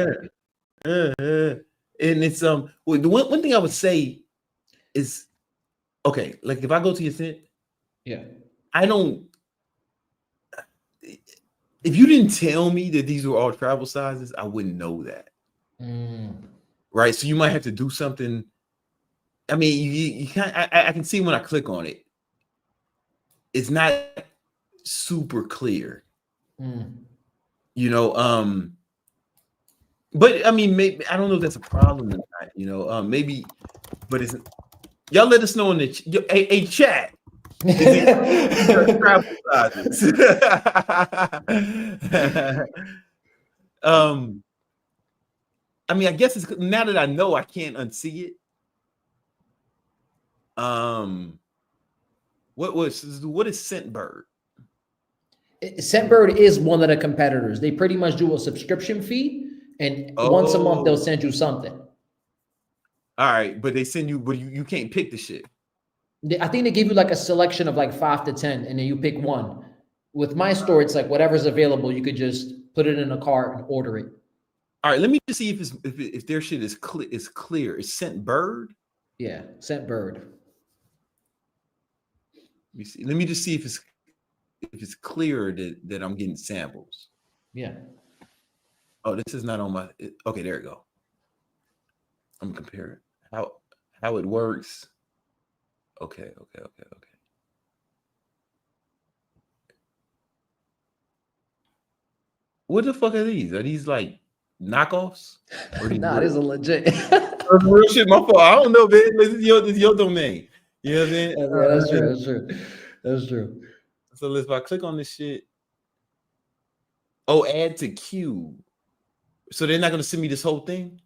And it's the one thing I would say is okay, like if I go to your tent, I don't. If you didn't tell me that these were all travel sizes, I wouldn't know that. Right, so you might have to do something. I mean, you can't. I can see when I click on it, it's not super clear. But I mean, maybe I don't know if that's a problem or not. Maybe, but it's y'all let us know in the a chat. Travel sizes. I mean, I guess it's now that I know I can't unsee it. What is Scentbird? Scentbird is one of the competitors. They pretty much do a subscription fee. And once a month, they'll send you something. All right, but they send you, but you can't pick the shit. I think they give you like a selection of like 5 to 10, and then you pick one. With my store, it's like whatever's available. You could just put it in a cart and order it. All right, let me just see if their shit is clear. It's sent bird. Yeah, sent bird. Let me just see if it's clear that I'm getting samples. Yeah. Oh, this is not on my. Okay, there we go. I'm comparing how it works. Okay. What the fuck are these? Are these like knockoffs? Nah, this is legit. Real shit, my fault. I don't know, man. This is your domain. You know what I mean? Yeah, that's true. So if I click on this shit, add to queue. So they're not gonna send me this whole thing?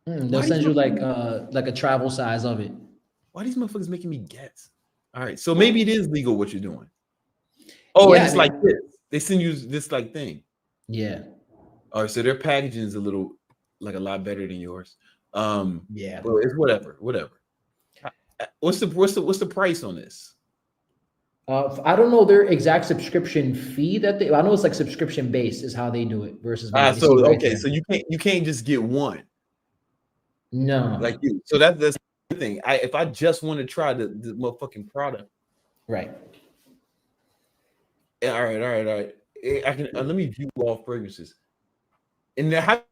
They'll send you like a travel size of it. Why are these motherfuckers making me guess? All right, so maybe it is legal what you're doing. Oh, yeah, and it's like this. They send you this like thing. Yeah. All right, so their packaging is a lot better than yours. Yeah. Well, it's whatever. What's the price on this? I don't know their exact subscription fee I know it's like subscription based is how they do it versus. So you can't just get one. No. Like you. So that's the thing. If I just want to try the motherfucking product. Right. All right. I can let me view all fragrances. And then how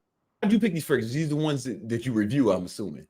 do you pick these fragrances? These are the ones that you review, I'm assuming.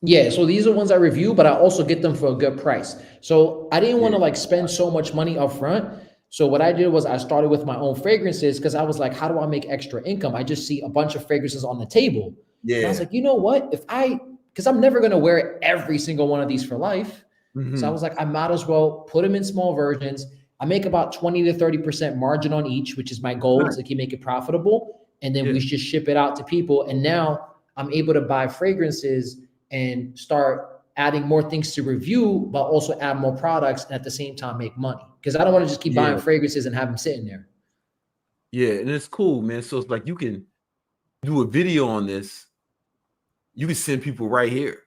Yeah, so these are ones I review, but I also get them for a good price. So I didn't want to like spend so much money up front. So what I did was I started with my own fragrances because I was like, how do I make extra income? I just see a bunch of fragrances on the table. Yeah. And I was like, you know what? Because I'm never going to wear every single one of these for life. Mm-hmm. So I was like, I might as well put them in small versions. I make about 20 to 30% margin on each, which is my goal to keep make it profitable. And then we just ship it out to people. And now I'm able to buy fragrances and start adding more things to review, but also add more products and at the same time make money. Because I don't want to just keep buying fragrances and have them sitting there. Yeah, and it's cool, man. So it's like you can do a video on this. You can send people right here.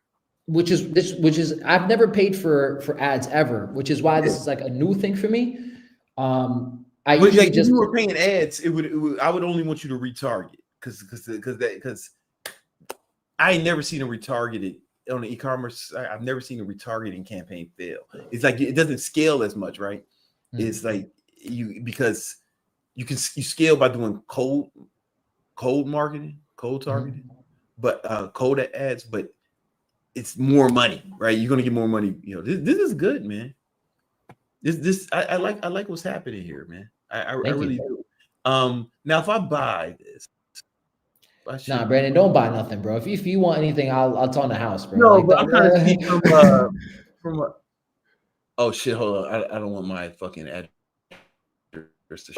Which is I've never paid for ads ever, which is why this is like a new thing for me. If you were paying ads, I would only want you to retarget because I ain't never seen a retargeted on the e-commerce. I've never seen a retargeting campaign fail. It's like it doesn't scale as much, right? Mm-hmm. It's like because you scale by doing cold marketing, cold targeting, but cold ads, but it's more money, right? You're gonna get more money. You know, this is good, man. I like what's happening here, man. I really do. Now if I buy this. Nah, Brandon, don't buy nothing, bro. If you want anything, I'll tell in the house, bro. No, but I'm trying to see from a. Oh shit! Hold on, I don't want my fucking address to.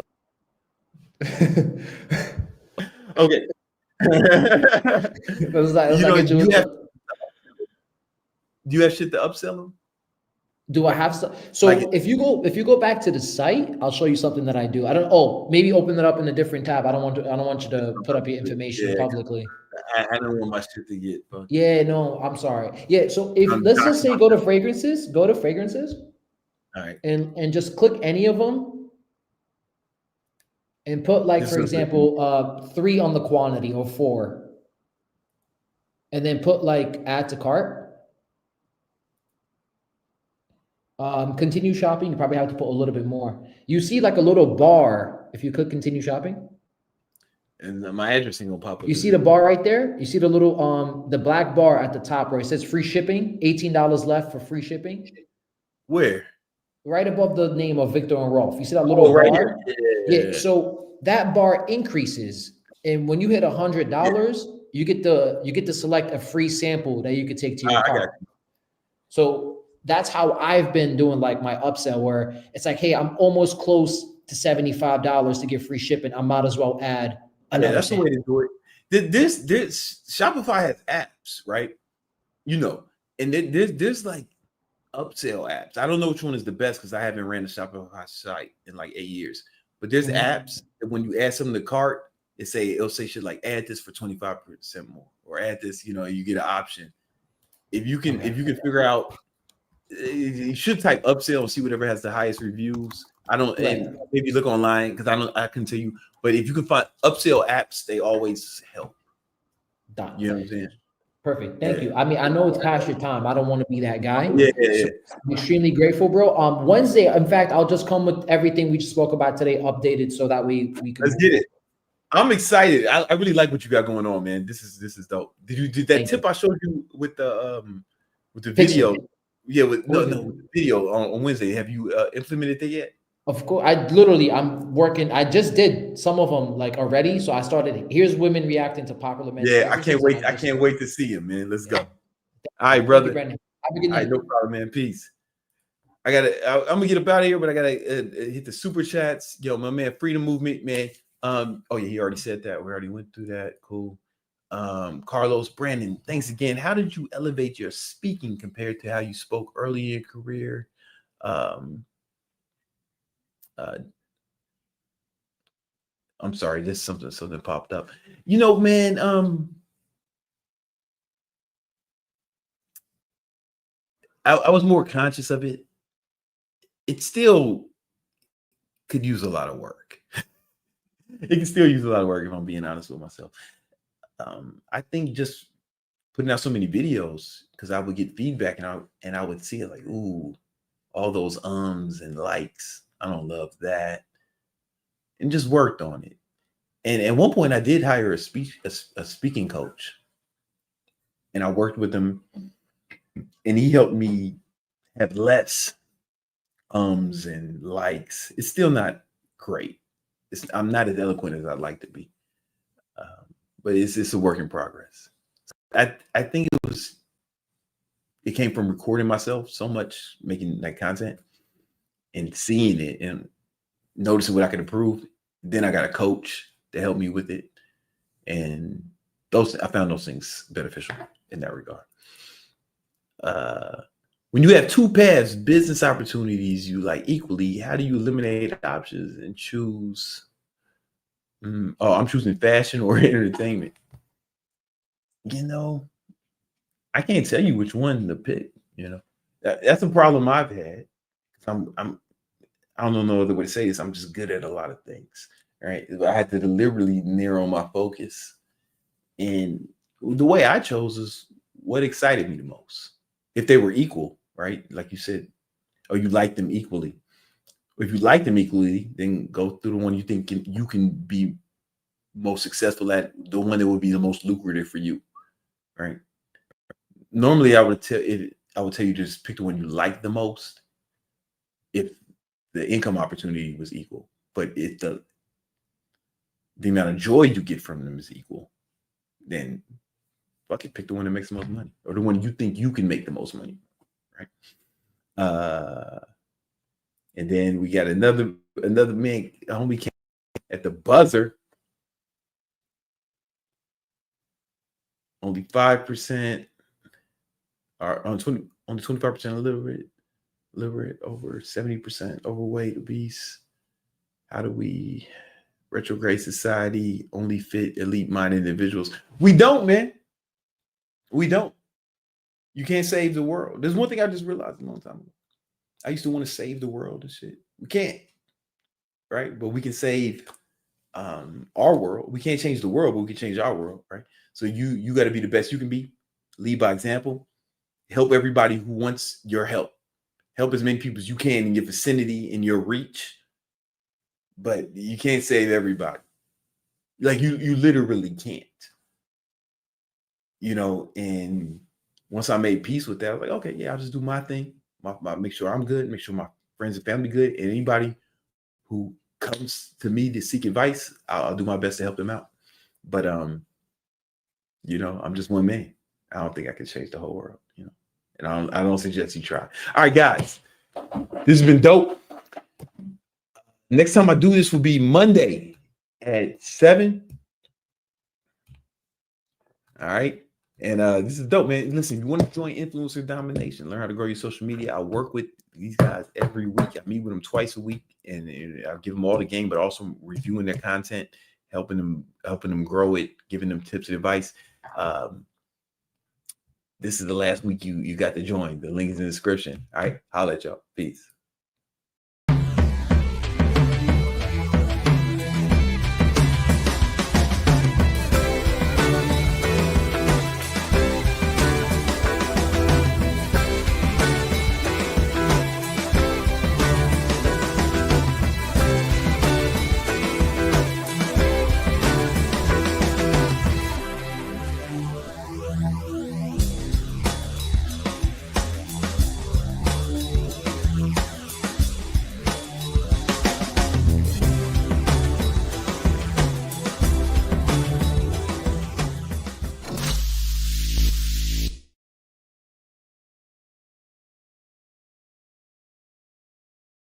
Okay. Do you have shit to upsell them? Do I have some? So if you go back to the site, I'll show you something that I do. Maybe open it up in a different tab. I don't want you to put up your information publicly. I don't want my shit to get fucked. Yeah, no, I'm sorry. Yeah, so let's just say go to fragrances. All right. And just click any of them and put for example, 3 on the quantity or 4. And then put add to cart. Continue shopping, you probably have to put a little bit more. You see a little bar if you click continue shopping. And my address ain't gonna pop up. You see the bar right there? You see the little the black bar at the top where it says free shipping, $18 left for free shipping? Where? Right above the name of Victor and Rolf. You see that little bar? Right here. Yeah. So that bar increases. And when you hit $100, you get to select a free sample that you could take to your cart. So that's how I've been doing my upsell, where it's like, hey, I'm almost close to $75 to get free shipping. I might as well add another. That's the way to do it. This Shopify has apps, right? You know, and there's upsell apps. I don't know which one is the best because I haven't ran a Shopify site in 8 years. But there's apps that when you add something to cart, it'll say shit like add this for 25% more, or add this, you get an option. if you can figure out, you should type upsell and see whatever has the highest reviews. I don't, and maybe look online because I can tell you, but if you can find upsell apps, they always help. Done. You know what I'm saying? Perfect. Thank you. I mean, I know it's past your time. I don't want to be that guy. Yeah. So I'm extremely grateful, bro. Wednesday, in fact, I'll just come with everything we just spoke about today, updated, so that we can. Let's get it. I'm excited. I really like what you got going on, man. This is dope. Did that tip I showed you with the video? Yeah, with the video on Wednesday. Have you implemented that yet? Of course, I'm working. I just did some of them like already. So I started. Here's women reacting to popular men. Yeah, I can't wait. I can't wait to see him, man. Let's go. All right, brother. Have a good night. No problem, man. Peace. I'm gonna get up out of here, but I gotta hit the super chats. Yo, my man, Freedom Movement, man. Oh yeah, he already said that. We already went through that. Cool. Carlos, Brandon, thanks again. How did you elevate your speaking compared to how you spoke early in your career? I'm sorry, this something popped up. You know, man, I was more conscious of it. It still could use a lot of work. It can still use a lot of work if I'm being honest with myself. I think just putting out so many videos, because I would get feedback and I would see it like, ooh, all those ums and likes. I don't love that. And just worked on it. And at one point I did hire a speaking coach. And I worked with him and he helped me have less ums and likes. It's still not great. I'm not as eloquent as I'd like to be. But it's a work in progress. I think it came from recording myself so much, making that content and seeing it and noticing what I could improve. Then I got a coach to help me with it. And I found those things beneficial in that regard. When you have two paths, business opportunities you like equally, how do you eliminate options and choose? I'm choosing fashion or entertainment. You know, I can't tell you which one to pick. You know, that's a problem I've had. I don't know no other way to say this. I'm just good at a lot of things. Right? I had to deliberately narrow my focus, and the way I chose is what excited me the most. If they were equal, right? Like you said, or you like them equally. If you like them equally, then go through the one you think you can be most successful at, the one that would be the most lucrative for you, right? Normally, I would tell you just pick the one you like the most if the income opportunity was equal. But if the amount of joy you get from them is equal, then fuck it, pick the one that makes the most money, or the one you think you can make the most money, right? And then we got another man, homie came at the buzzer. Only 5% are on 20, only 25% illiterate, over 70% overweight, obese. How do we retrograde society? Only fit elite-minded individuals. We don't, man. We don't. You can't save the world. There's one thing I just realized a long time ago. I used to want to save the world and shit. We can't, right? But we can save our world. We can't change the world, but we can change our world, right? So you got to be the best you can be. Lead by example. Help everybody who wants your help. Help as many people as you can in your vicinity, in your reach. But you can't save everybody. Like you literally can't. You know, and once I made peace with that, I was like, okay, yeah, I'll just do my thing. Make sure I'm good, make sure my friends and family good. And anybody who comes to me to seek advice, I'll do my best to help them out. But you know, I'm just one man. I don't think I can change the whole world, you know. And I don't suggest you try. All right, guys. This has been dope. Next time I do this will be Monday at 7. All right. And this is dope, man. Listen, you want to join Influencer Domination, learn how to grow your social media. I work with these guys every week. I meet with them twice a week, and I'll give them all the game, but also reviewing their content, helping them grow it, giving them tips and advice. this is the last week you got to join. The link is in the description. All right, holla at y'all. Peace.